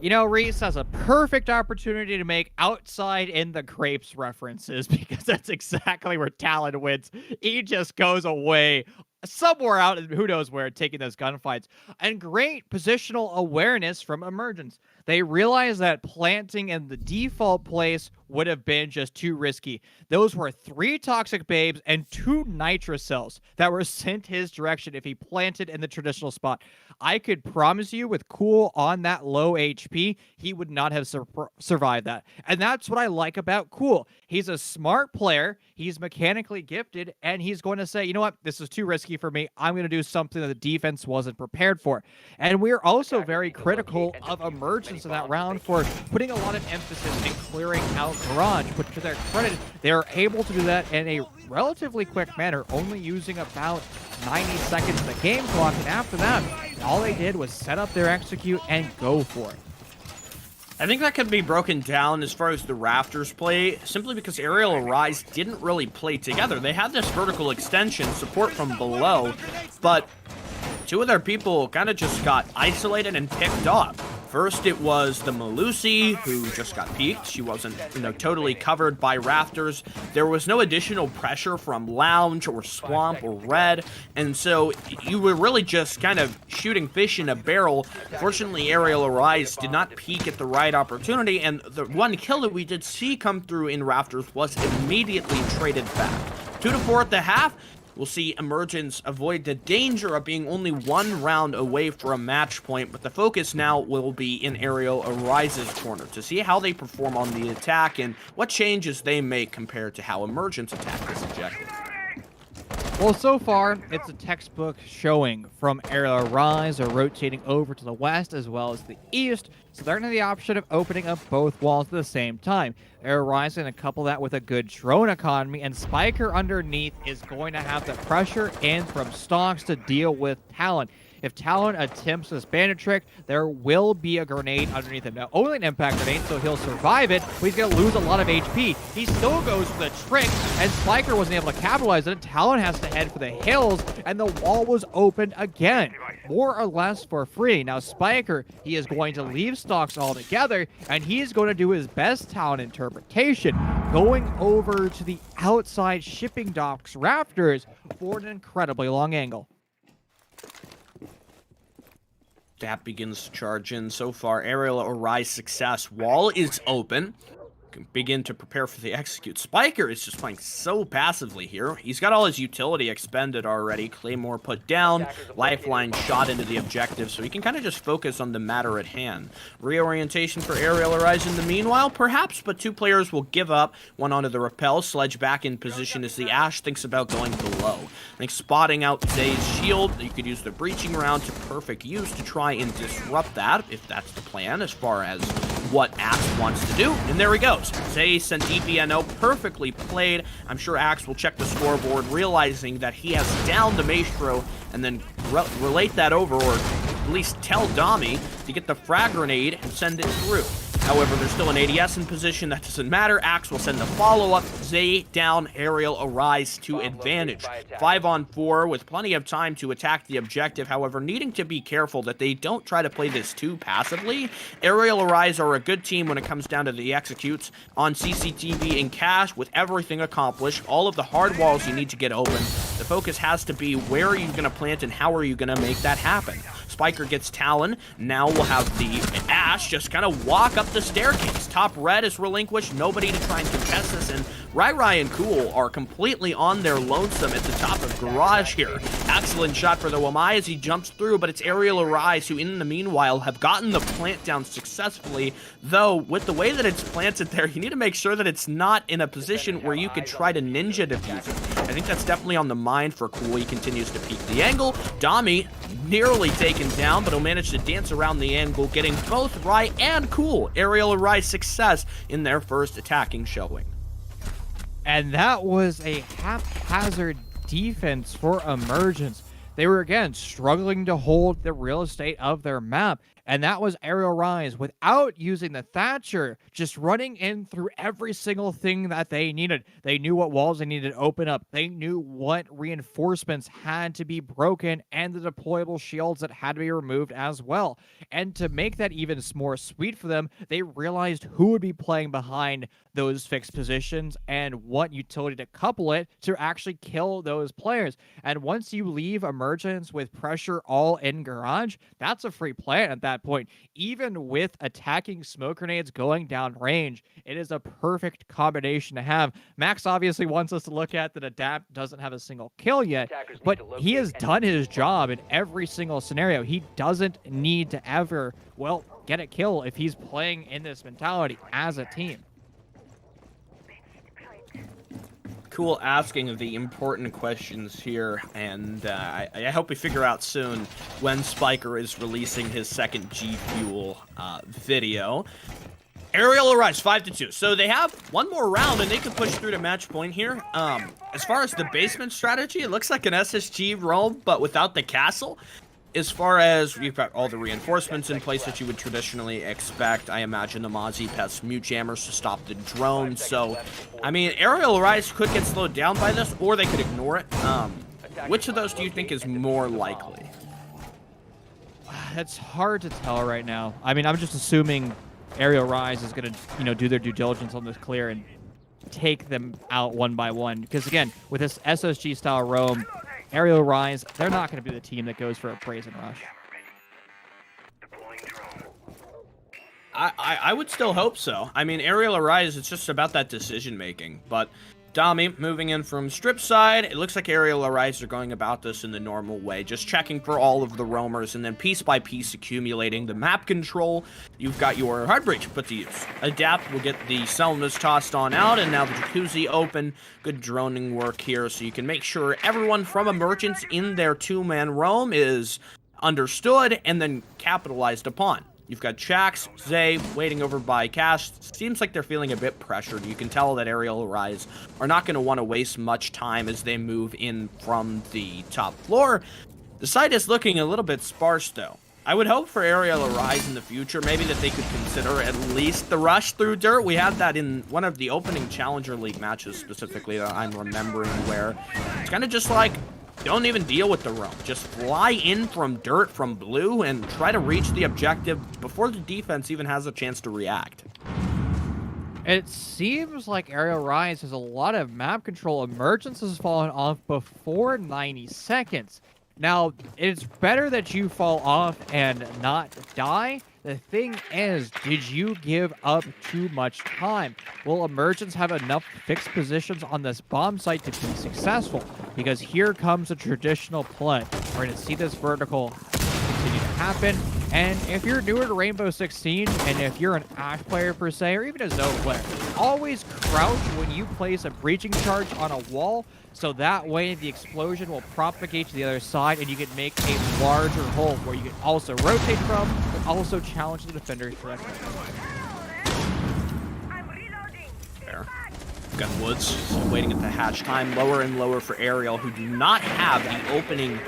You know, Reese has a perfect opportunity to make outside in the crepes references because that's exactly where Talon wins. He just goes away somewhere out, who knows where, taking those gunfights. And great positional awareness from Emergence. They realized that planting in the default place would have been just too risky. Those were 3 toxic babes and 2 nitro cells that were sent his direction if he planted in the traditional spot. I could promise you with Cool on that low HP, he would not have survived that. And that's what I like about Cool. He's a smart player, he's mechanically gifted, and he's going to say, you know what, this is too risky for me. I'm going to do something that the defense wasn't prepared for. And we're also very critical of Emergence in that round for putting a lot of emphasis in clearing out Garage, but to their credit, they're able to do that in a relatively quick manner, only using about 90 seconds of the game clock, and after that, all they did was set up their execute and go for it. I think that could be broken down as far as the Rafters play, simply because Aerial Arise didn't really play together. They had this vertical extension, support from below, but 2 of their people kind of just got isolated and picked up. First, it was the Melusi, who just got peeked. She wasn't, totally covered by rafters. There was no additional pressure from Lounge or Swamp or Red, and so you were really just kind of shooting fish in a barrel. Fortunately, Aerial Arise did not peek at the right opportunity, and the one kill that we did see come through in rafters was immediately traded back. 2 to 4 at the half. We'll see Emergence avoid the danger of being only 1 round away for a match point, but the focus now will be in Aerial Arise's corner to see how they perform on the attack and what changes they make compared to how Emergence attacked this objective. Well, so far, it's a textbook showing from Aerial Rise are rotating over to the west as well as the east, so they're going to have the option of opening up both walls at the same time. Aerial Rise is going to couple that with a good drone economy, and Spiker underneath is going to have the pressure in from Stonks to deal with Talon. If Talon attempts this bandit trick, there will be a grenade underneath him. Now, only an impact grenade, so he'll survive it, but he's going to lose a lot of HP. He still goes for the trick, and Spiker wasn't able to capitalize on it. Talon has to head for the hills, and the wall was opened again, more or less for free. Now, Spiker, he is going to leave Stonks altogether, and he's going to do his best Talon interpretation, going over to the outside shipping docks rafters for an incredibly long angle. That begins to charge in. So far, Aerial Arise success. Wall is open. Can begin to prepare for the execute. Spiker is just playing so passively here. He's got all his utility expended already. Claymore put down, Lifeline shot into the objective, so he can kind of just focus on the matter at hand. Reorientation for Aerial Arise in the meanwhile, perhaps, but 2 players will give up. One onto the rappel, Sledge back in position as the Ashe thinks about going below. I think spotting out Zay's shield, you could use the breaching round to perfect use to try and disrupt that, if that's the plan, as far as what Axe wants to do. And there he goes. Zay sent DPNO, perfectly played. I'm sure Axe will check the scoreboard, realizing that he has downed the Maestro, and then relate that over, or at least tell Dami to get the frag grenade and send it through. However, there's still an ADS in position. That doesn't matter. Axe will send the follow-up. Zay down, Aerial Arise to advantage. 5 on 4 with plenty of time to attack the objective. However, needing to be careful that they don't try to play this too passively. Aerial Arise are a good team when it comes down to the executes. On CCTV and Cash, with everything accomplished, all of the hard walls you need to get open, the focus has to be where are you going to plant and how are you going to make that happen. Spiker gets Talon. Now we'll have the Ashe just kind of walk up the staircase. Top Red is relinquished. Nobody to try and contest this, and Rai and Cool are completely on their lonesome at the top of Garage here. Excellent shot for the Wamai as he jumps through, but it's Aerial Arise who, in the meanwhile, have gotten the plant down successfully, though with the way that it's planted there, you need to make sure that it's not in a position where you could try to ninja defuse it. I think that's definitely on the mind for Cool. He continues to peek the angle. Dami nearly taken down, but he'll manage to dance around the angle, getting both Rai and Cool. Aerial Arise success in their first attacking showing. And that was a haphazard defense for Emergence. They were, again, struggling to hold the real estate of their map. And that was Aerial Rise without using the Thatcher, just running in through every single thing that they needed. They knew what walls they needed to open up. They knew what reinforcements had to be broken and the deployable shields that had to be removed as well. And to make that even more sweet for them, they realized who would be playing behind those fixed positions and what utility to couple it to actually kill those players. And once you leave Emergence with pressure all in Garage, that's a free plant at that point. Even with attacking smoke grenades going down range, it is a perfect combination to have. Max obviously wants us to look at that Adapt doesn't have a single kill yet, but he has done his job in every single scenario. He doesn't need to ever, well, get a kill if he's playing in this mentality as a team. Cool asking the important questions here, and I hope we figure out soon when Spiker is releasing his second G Fuel video. Aerial Arise 5-2. So they have one more round and they can push through to match point here. As far as the basement strategy, it looks like an SSG roam, but without the castle. As far as you've got all the reinforcements in place that you would traditionally expect, I imagine the Mozzie has mute jammers to stop the drone. So, I mean, Aerial Arise could get slowed down by this, or they could ignore it. Which of those do you think is more likely? It's hard to tell right now. I mean, I'm just assuming Aerial Rise is going to, do their due diligence on this clear and take them out one by one. Because, again, with this SSG-style roam, Aerial Rise, they're not going to be the team that goes for a Brazen Rush. I would still hope so. I mean, Aerial Arise, it's just about that decision-making. But Dami moving in from strip side. It looks like Aerial Arise are going about this in the normal way, just checking for all of the roamers, and then piece by piece accumulating the map control. You've got your Hard Breach put to use. Adapt will get the Selmas tossed on out, and now the Jacuzzi open. Good droning work here, so you can make sure everyone from Emergence in their two-man roam is understood and then capitalized upon. You've got Jax, Zay, waiting over by Cash. Seems like they're feeling a bit pressured. You can tell that Aerial Rise are not going to want to waste much time as they move in from the top floor. The site is looking a little bit sparse, though. I would hope for Aerial Rise in the future, maybe that they could consider at least the rush through dirt. We had that in one of the opening Challenger League matches specifically that I'm remembering, where it's kind of just like, don't even deal with the roam. Just fly in from dirt from blue and try to reach the objective before the defense even has a chance to react. It seems like Aerial Rise has a lot of map control. Emergence has fallen off before 90 seconds. Now, it's better that you fall off and not die. The thing is, did you give up too much time? Will Emergence have enough fixed positions on this bomb site to be successful? Because here comes a traditional play. We're going to see this vertical continue to happen. And if you're newer to Rainbow 16, and if you're an Ash player per se, or even a Zone player, always crouch when you place a breaching charge on a wall, so that way the explosion will propagate to the other side and you can make a larger hole where you can also rotate from, but also challenge the defender correctly. There. We've got Woods waiting at the hatch time, lower and lower for Aerial, who do not have the opening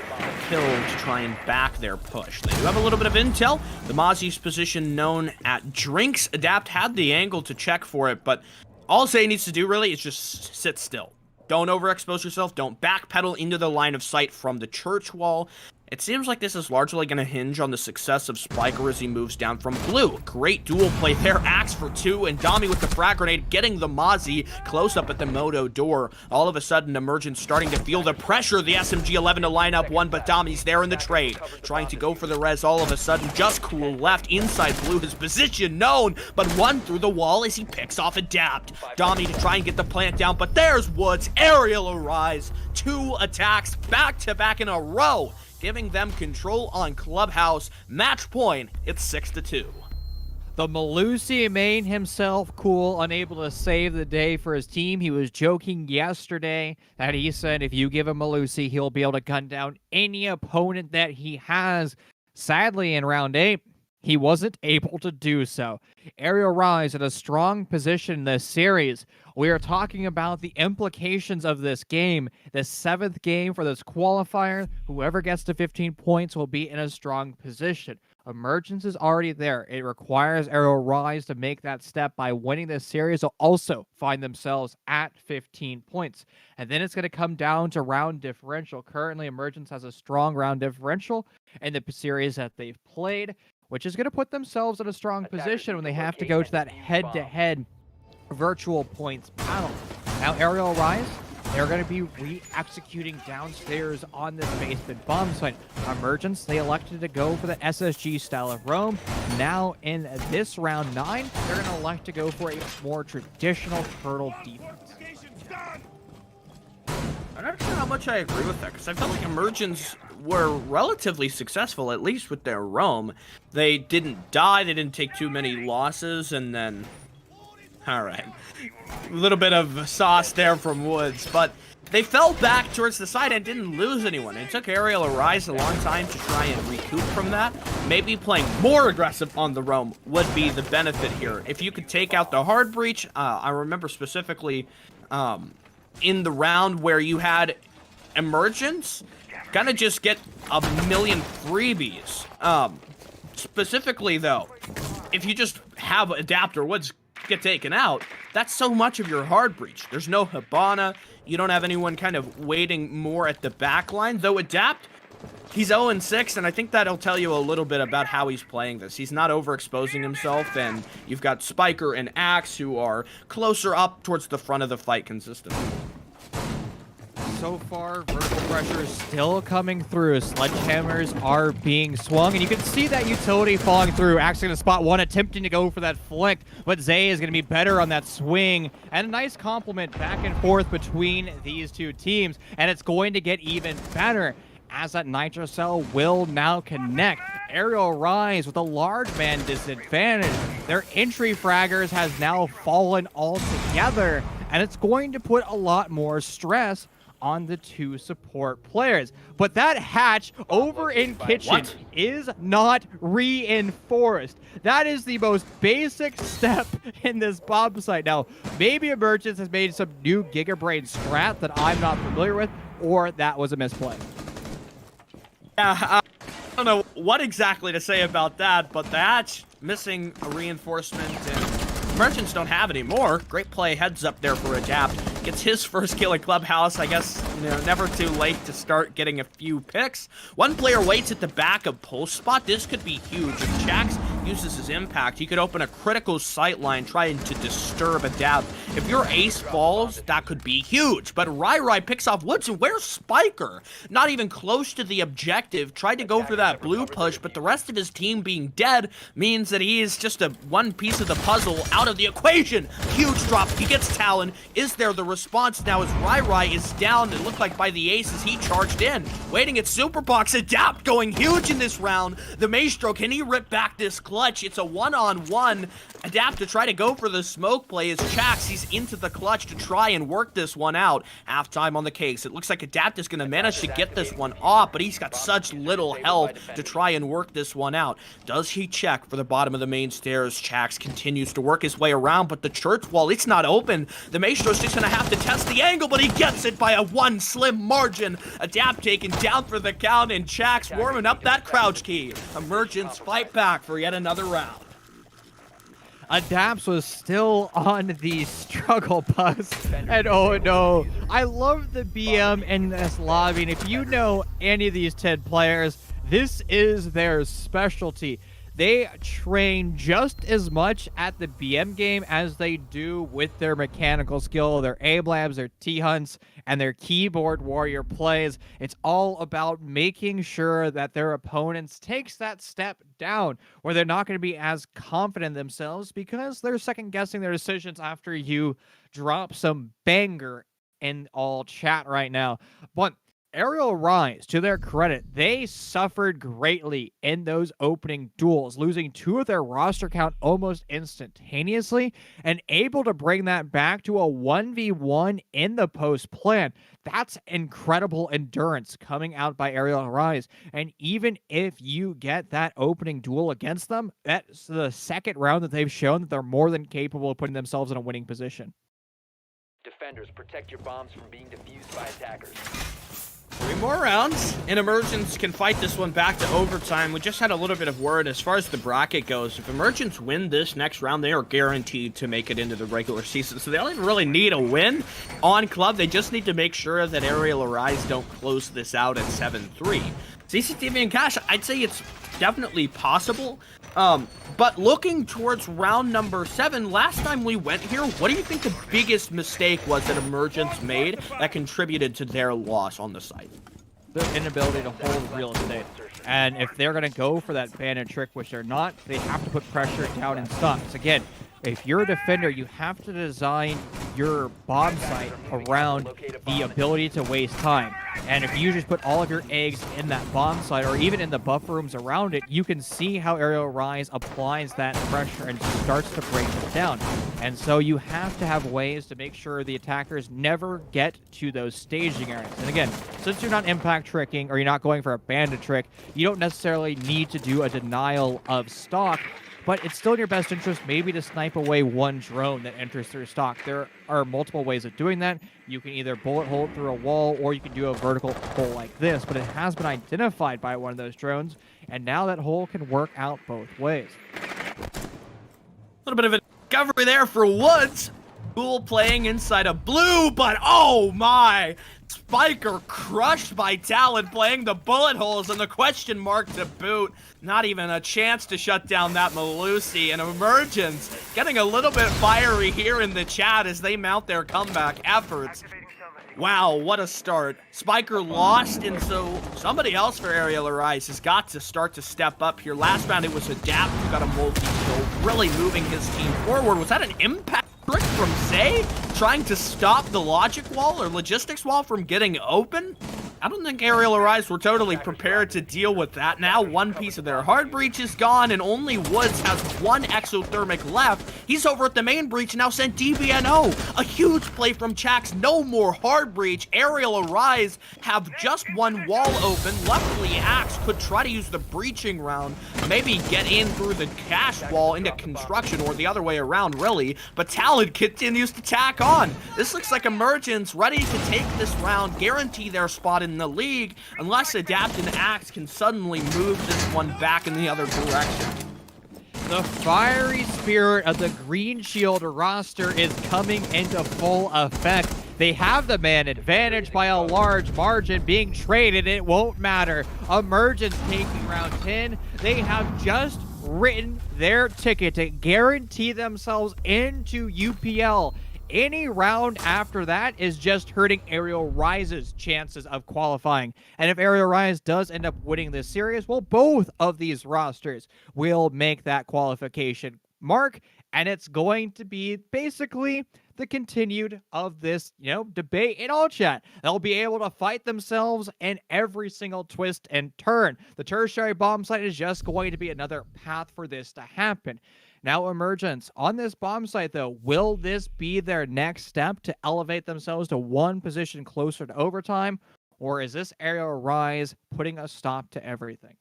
kill to try and back their push. They do have a little bit of intel. The Mozzie's position known at Drinks. Adapt had the angle to check for it, but all Zay needs to do really is just sit still. Don't overexpose yourself. Don't backpedal into the line of sight from the church wall. It seems like this is largely going to hinge on the success of Spiker as he moves down from blue. Great dual play there. Axe for two, and Dami with the frag grenade getting the Mozzie close up at the Moto door. All of a sudden, Emergence starting to feel the pressure. The SMG-11 to line up one, but Dami's there in the trade. Trying to go for the res all of a sudden. Just cool left inside blue. His position known, but one through the wall as he picks off Adapt. Dami to try and get the plant down, but there's Woods. Aerial Arise. 2 attacks back-to-back in a row, giving them control on Clubhouse. Match point, it's 6-2. The Malusi main himself, cool, unable to save the day for his team. He was joking yesterday that he said if you give him Malusi, he'll be able to gun down any opponent that he has. Sadly, in round 8, he wasn't able to do so. Aerial Rise in a strong position in this series. We are talking about the implications of this game. The 7th game for this qualifier. Whoever gets to 15 points will be in a strong position. Emergence is already there. It requires Aerial Rise to make that step by winning this series. They'll also find themselves at 15 points. And then it's going to come down to round differential. Currently, Emergence has a strong round differential in the series that they've played, which is going to put themselves in a strong position when they have to go to that head-to-head virtual points battle. Now, Aerial Rise, they're going to be re-executing downstairs on this basement bomb site. Emergence, they elected to go for the SSG style of roam. Now, in this round 9, they're going to elect to go for a more traditional turtle defense. I'm not sure how much I agree with that, because I felt like Emergence were relatively successful, at least with their roam. They didn't die, they didn't take too many losses, and then... Alright. A little bit of sauce there from Woods, but they fell back towards the side and didn't lose anyone. It took Aerial Arise a long time to try and recoup from that. Maybe playing more aggressive on the roam would be the benefit here. If you could take out the hard breach, I remember specifically in the round where you had Emergence kind of just get a million freebies. Specifically, though, if you just have Adapter Woods get taken out, that's so much of your hard breach. There's no Hibana. You don't have anyone kind of waiting more at the back line, though Adapt He's 0-6, and I think that'll tell you a little bit about how he's playing this. He's not overexposing himself, and you've got Spiker and Axe who are closer up towards the front of the fight consistently. So far, vertical pressure is still coming through. Sledgehammers are being swung, and you can see that utility falling through. Actually going to spot one, attempting to go for that flick, but Zay is going to be better on that swing. And a nice compliment back and forth between these two teams, and it's going to get even better as that Nitro Cell will now connect. Aerial Rise with a large man disadvantage. Their entry fraggers has now fallen altogether, and it's going to put a lot more stress on the two support players. But that hatch over in kitchen is not reinforced. That is the most basic step in this bomb site. Now, maybe Emergence has made some new Gigabrain strat that I'm not familiar with, or that was a misplay. Yeah, I don't know what exactly to say about that, but the hatch missing a reinforcement, and Merchants don't have any more. Great play, heads up there for Adapt. Gets his first kill at Clubhouse. I guess, you know, never too late to start getting a few picks. One player waits at the back of post spot. This could be huge. If Jax uses his impact, he could open a critical sight line trying to disturb Adapt. If your ace falls, that could be huge. But Rai picks off Woods, and where's Spiker? Not even close to the objective. Tried to go for that blue push, but the rest of his team being dead means that he is just a one piece of the puzzle out of the equation. Huge drop. He gets Talon. Is there the response now as Rai is down? It looked like by the aces he charged in. Waiting at Superbox. Adapt going huge in this round. The Maestro, can he rip back this clutch? It's a one-on-one. Adapt to try to go for the smoke play as Chax, he's into the clutch to try and work this one out. Halftime on the case. It looks like Adapt is going to manage to get this one off, but he's got such little health to try and work this one out. Does he check for the bottom of the main stairs? Chax continues to work his way around, but the church wall, it's not open. The Maestro's just going to have to test the angle, but he gets it by a one slim margin. Adapt taken down for the count, and Chax warming up that crouch key. Emergence fight back for yet another round. Adapts was still on the struggle bus, and oh no, I love the BM in this lobby, and if you know any of these 10 players, this is their specialty. They train just as much at the BM game as they do with their mechanical skill, their A-Blabs, their T-Hunts, and their keyboard warrior plays. It's all about making sure that their opponents takes that step down where they're not going to be as confident in themselves because they're second-guessing their decisions after you drop some banger in all chat right now. But Aerial Rise, to their credit, they suffered greatly in those opening duels, losing 2 of their roster count almost instantaneously, and able to bring that back to a 1v1 in the post plan. That's incredible endurance coming out by Aerial Rise. And even if you get that opening duel against them, that's the second round that they've shown that they're more than capable of putting themselves in a winning position. Defenders, protect your bombs from being defused by attackers. 3 more rounds, and Emergence can fight this one back to overtime. We just had a little bit of word as far as the bracket goes. If Emergence win this next round, they are guaranteed to make it into the regular season. So they don't even really need a win on club. They just need to make sure that Aerial Arise don't close this out at 7-3. CCTV and Cash, I'd say it's definitely possible. But looking towards round number 7, last time we went here, what do you think the biggest mistake was that Emergence made that contributed to their loss on the site? Their inability to hold real estate. And if they're going to go for that bandit trick, which they're not, they have to put pressure down in stocks. Again, if you're a defender, you have to design your bomb site around the ability to waste time. And if you just put all of your eggs in that bomb site or even in the buffer rooms around it, you can see how Aerial Rise applies that pressure and starts to break it down. And so you have to have ways to make sure the attackers never get to those staging areas. And again, since you're not impact tricking or you're not going for a bandit trick, you don't necessarily need to do a denial of stock. But it's still in your best interest maybe to snipe away one drone that enters through stock. There are multiple ways of doing that. You can either bullet hole it through a wall or you can do a vertical hole like this, but it has been identified by one of those drones, and now that hole can work out both ways. A little bit of a discovery there for Woods. Cool playing inside of blue, but oh my! Spiker crushed by Talon playing the bullet holes and the question mark to boot. Not even a chance to shut down that Melusi, and Emergence getting a little bit fiery here in the chat as they mount their comeback efforts. Wow, what a start. Spiker lost, and so somebody else for Aerial Arise has got to start to step up here. Last round it was Adapt who got a multi-kill, really moving his team forward. Was that an impact trick from Zay? Trying to stop the logic wall or logistics wall from getting open? I don't think Aerial Arise were totally prepared to deal with that. Now one piece of their hard breach is gone, and only Woods has one exothermic left. He's over at the main breach, now sent DBNO. A huge play from Chax, no more hard breach. Aerial Arise have just one wall open. Luckily, Axe could try to use the breaching round, maybe get in through the cash wall into construction, or the other way around, really. But Talon continues to tack on. This looks like Emergence ready to take this round, guarantee their spot in the league, unless Adapt and Axe can suddenly move this one back in the other direction. The fiery spirit of the Green Shield roster is coming into full effect. They have the man advantage by a large margin. Being traded, it won't matter. Emergence taking round 10. They have just written their ticket to guarantee themselves into UPL. Any round after that is just hurting Aerial Rise's chances of qualifying. And if Aerial Rise does end up winning this series, well, both of these rosters will make that qualification mark. And it's going to be basically the continued of this, debate in all chat. They'll be able to fight themselves in every single twist and turn. The tertiary bomb site is just going to be another path for this to happen. Now, Emergence, on this bomb site, though, will this be their next step to elevate themselves to one position closer to overtime? Or is this Aerial Rise putting a stop to everything?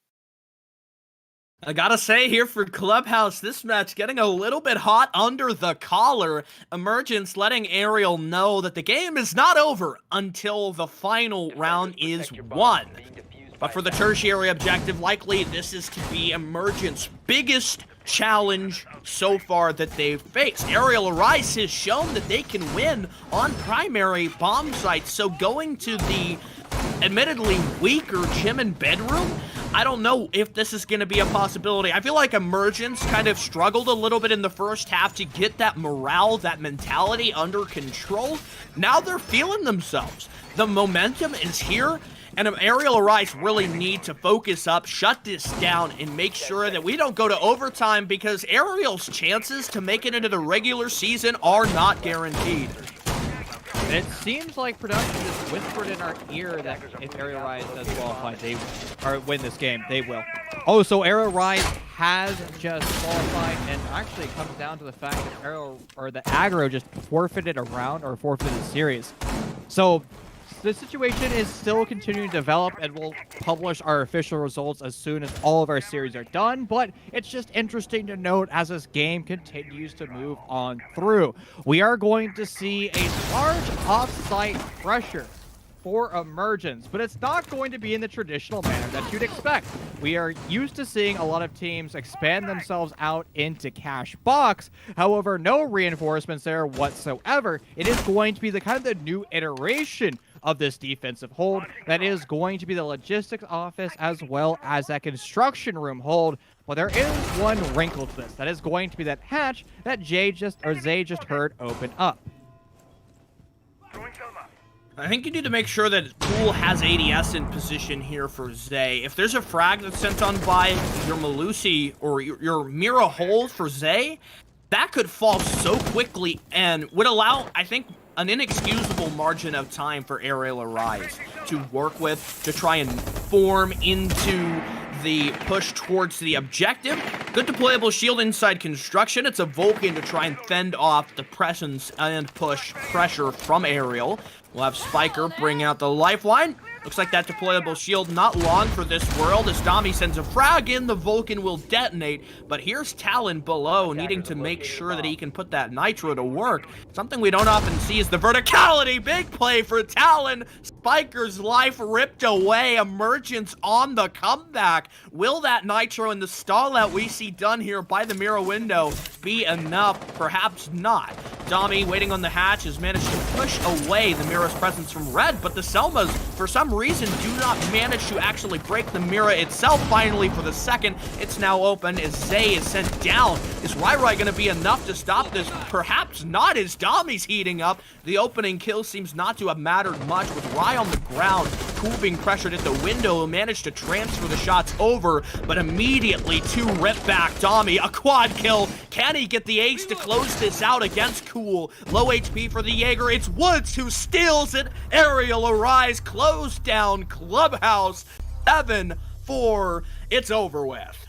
I gotta say here for Clubhouse, this match getting a little bit hot under the collar. Emergence letting Aerial know that the game is not over until the final round is won. But for the tertiary objective, likely this is to be Emergence's biggest challenge so far that they've faced. Aerial Rise has shown that they can win on primary bomb sites, so going to the admittedly weaker gym and bedroom, I don't know if this is going to be a possibility. I feel like Emergence kind of struggled a little bit in the first half to get that morale, that mentality under control. Now they're feeling themselves. The momentum is here, and Aerial Rise really need to focus up, shut this down, and make sure that we don't go to overtime, because Aerial's chances to make it into the regular season are not guaranteed. It seems like production just whispered in our ear that if Aerial Rise does qualify, they win this game. They will. Oh, so Aerial Rise has just qualified, and actually it comes down to the fact that the aggro just forfeited a round or forfeited a series. So the situation is still continuing to develop, and we'll publish our official results as soon as all of our series are done, but it's just interesting to note as this game continues to move on through. We are going to see a large off-site pressure for Emergence, but it's not going to be in the traditional manner that you'd expect. We are used to seeing a lot of teams expand themselves out into cash box. However, no reinforcements there whatsoever. It is going to be the kind of the new iteration of this defensive hold that is going to be the logistics office as well as that construction room hold. But there is one wrinkle to this. That is going to be that hatch that Zay just heard open up. I think you need to make sure that Pool has ADS in position here for Zay. If there's a frag that's sent on by your Melusi or your Mira hold for Zay, that could fall so quickly and would allow, I think, an inexcusable margin of time for Aerial Arise to work with, to try and form into the push towards the objective. Good deployable shield inside construction. It's a Vulcan to try and fend off the presence and push pressure from Aerial. We'll have Spiker bring out the lifeline. Looks like that deployable shield not long for this world as Dami sends a frag in, the Vulcan will detonate, but here's Talon below needing to make sure that he can put that Nitro to work. Something we don't often see is the verticality. Big play for Talon. Spiker's life ripped away. Emergence on the comeback. Will that Nitro and the stall out we see done here by the mirror window be enough? Perhaps not. Dami, waiting on the hatch, has managed to push away the Mira's presence from Red, but the Selmas, for some reason, do not manage to actually break the Mira itself. Finally, for the second, it's now open as Zay is sent down. Is Rai going to be enough to stop this? Perhaps not, as Dami's heating up. The opening kill seems not to have mattered much, with Rai on the ground. Cool being pressured at the window, managed to transfer the shots over, but immediately two rip back. Dami, a quad kill. Can he get the ace to close this out against Cool? Low HP for the Jaeger. It's Woods who steals it. Aerial Arise, close down Clubhouse. 7-4. It's over with.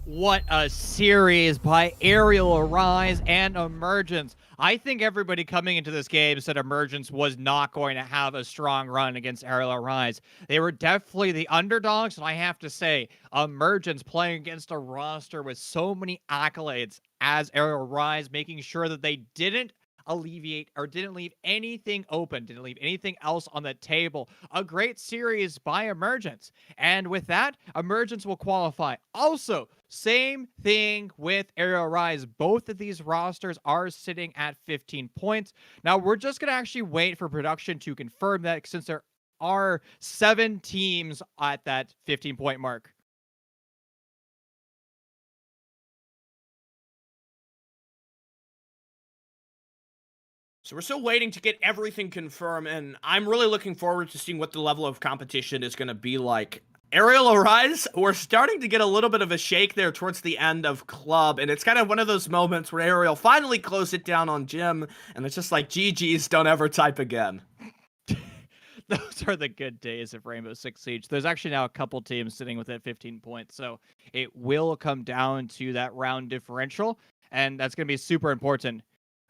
What a series by Aerial Arise and Emergence. I think everybody coming into this game said Emergence was not going to have a strong run against Aerial Arise. They were definitely the underdogs, and I have to say, Emergence playing against a roster with so many accolades as Aerial Arise, making sure that they didn't alleviate or didn't leave anything open, didn't leave anything else on the table. A great series by Emergence. And with that, Emergence will qualify. Also, same thing with Aerial Rise. Both of these rosters are sitting at 15 points. Now, we're just going to actually wait for production to confirm that since there are 7 teams at that 15-point mark. So we're still waiting to get everything confirmed, and I'm really looking forward to seeing what the level of competition is going to be like. Aerial Arise, we're starting to get a little bit of a shake there towards the end of Club, and it's kind of one of those moments where Aerial finally closed it down on Jim, and it's just like, GG's, don't ever type again. Those are the good days of Rainbow Six Siege. There's actually now a couple teams sitting with it 15 points, so it will come down to that round differential, and that's going to be super important.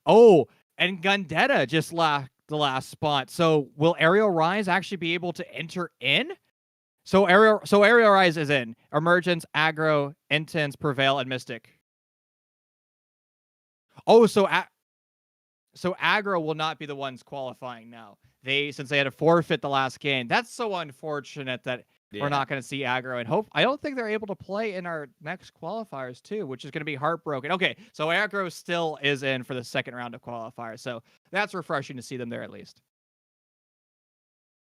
Oh, and Gundetta just locked the last spot. So will Aerial Rise actually be able to enter in? So Aerial Rise is in. Emergence, Aggro, Intense, Prevail, and Mystic. Oh, so Aggro will not be the ones qualifying now. Since they had to forfeit the last game. That's so unfortunate that we're not going to see Aggro, and I don't think they're able to play in our next qualifiers too, which is going to be heartbroken. Okay, so Aggro still is in for the second round of qualifiers, so that's refreshing to see them there at least.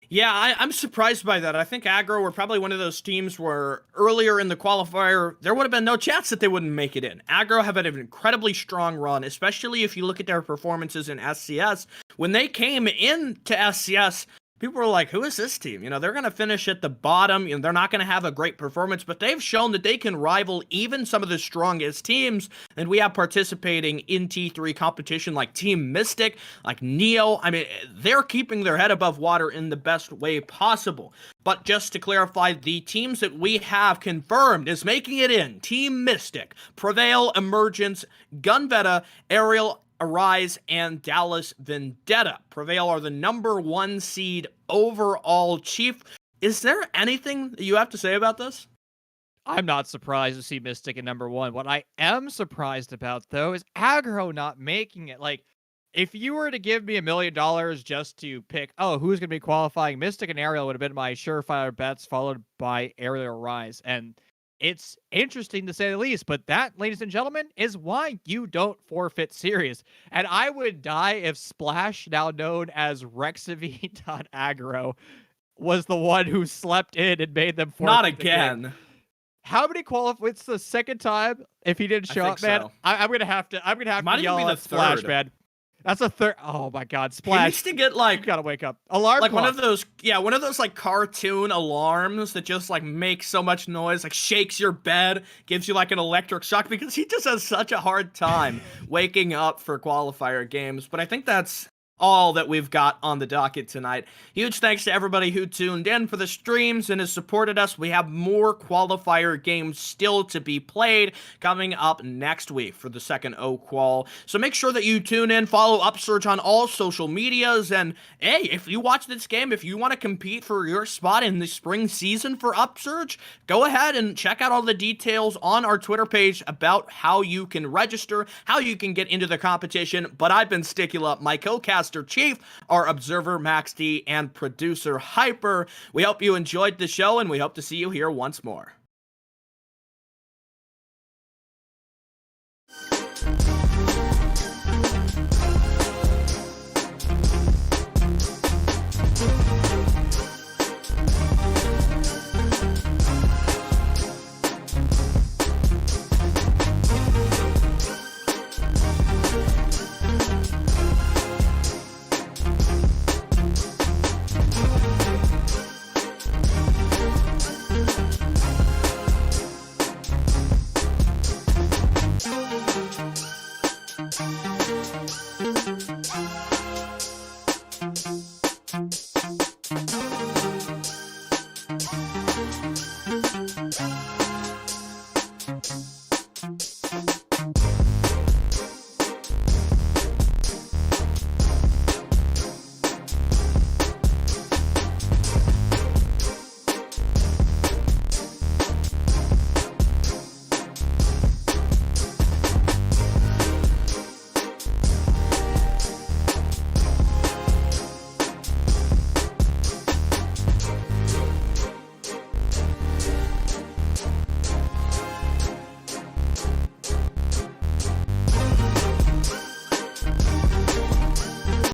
Yeah, I'm surprised by that. I think Aggro were probably one of those teams where earlier in the qualifier, there would have been no chance that they wouldn't make it in. Aggro have had an incredibly strong run, especially if you look at their performances in SCS. When they came into SCS, people were like, who is this team? You know, they're going to finish at the bottom. You know, they're not going to have a great performance, but they've shown that they can rival even some of the strongest teams. And we have participating in T3 competition like Team Mystic, like Neo. I mean, they're keeping their head above water in the best way possible. But just to clarify, the teams that we have confirmed is making it in: Team Mystic, Prevail, Emergence, Gunvetta, Aerial Arise, and Dallas Vendetta. Prevail are the #1 seed overall. Chief, is there anything that you have to say about this? I'm not surprised to see Mystic in #1. What I am surprised about, though, is Aggro not making it. Like, if you were to give me $1 million just to pick, who's going to be qualifying, Mystic and Aerial would have been my surefire bets, followed by Aerial Rise. And it's interesting to say the least, but that, ladies and gentlemen, is why you don't forfeit series. And I would die if Splash, now known as Rexavy.aggro, was the one who slept in and made them forfeit. Not again. How many It's the second time if he didn't show up, man. So. I'm gonna have to yell at third. Splash, man. That's a third. Oh my God, Splash! He needs to get like, you gotta wake up. Alarm like clock. one of those like cartoon alarms that just like make so much noise, like shakes your bed, gives you like an electric shock, because he just has such a hard time waking up for qualifier games. But I think that's all that we've got on the docket tonight. Huge thanks to everybody who tuned in for the streams and has supported us. We have more qualifier games still to be played coming up next week for the second O-Qual. So make sure that you tune in, follow Upsurge on all social medias, and hey, if you watch this game, if you want to compete for your spot in the spring season for Upsurge, go ahead and check out all the details on our Twitter page about how you can register, how you can get into the competition. But I've been Sticula, my co-caster Chief, our observer Max D, and producer Hyper. We hope you enjoyed the show, and we hope to see you here once more.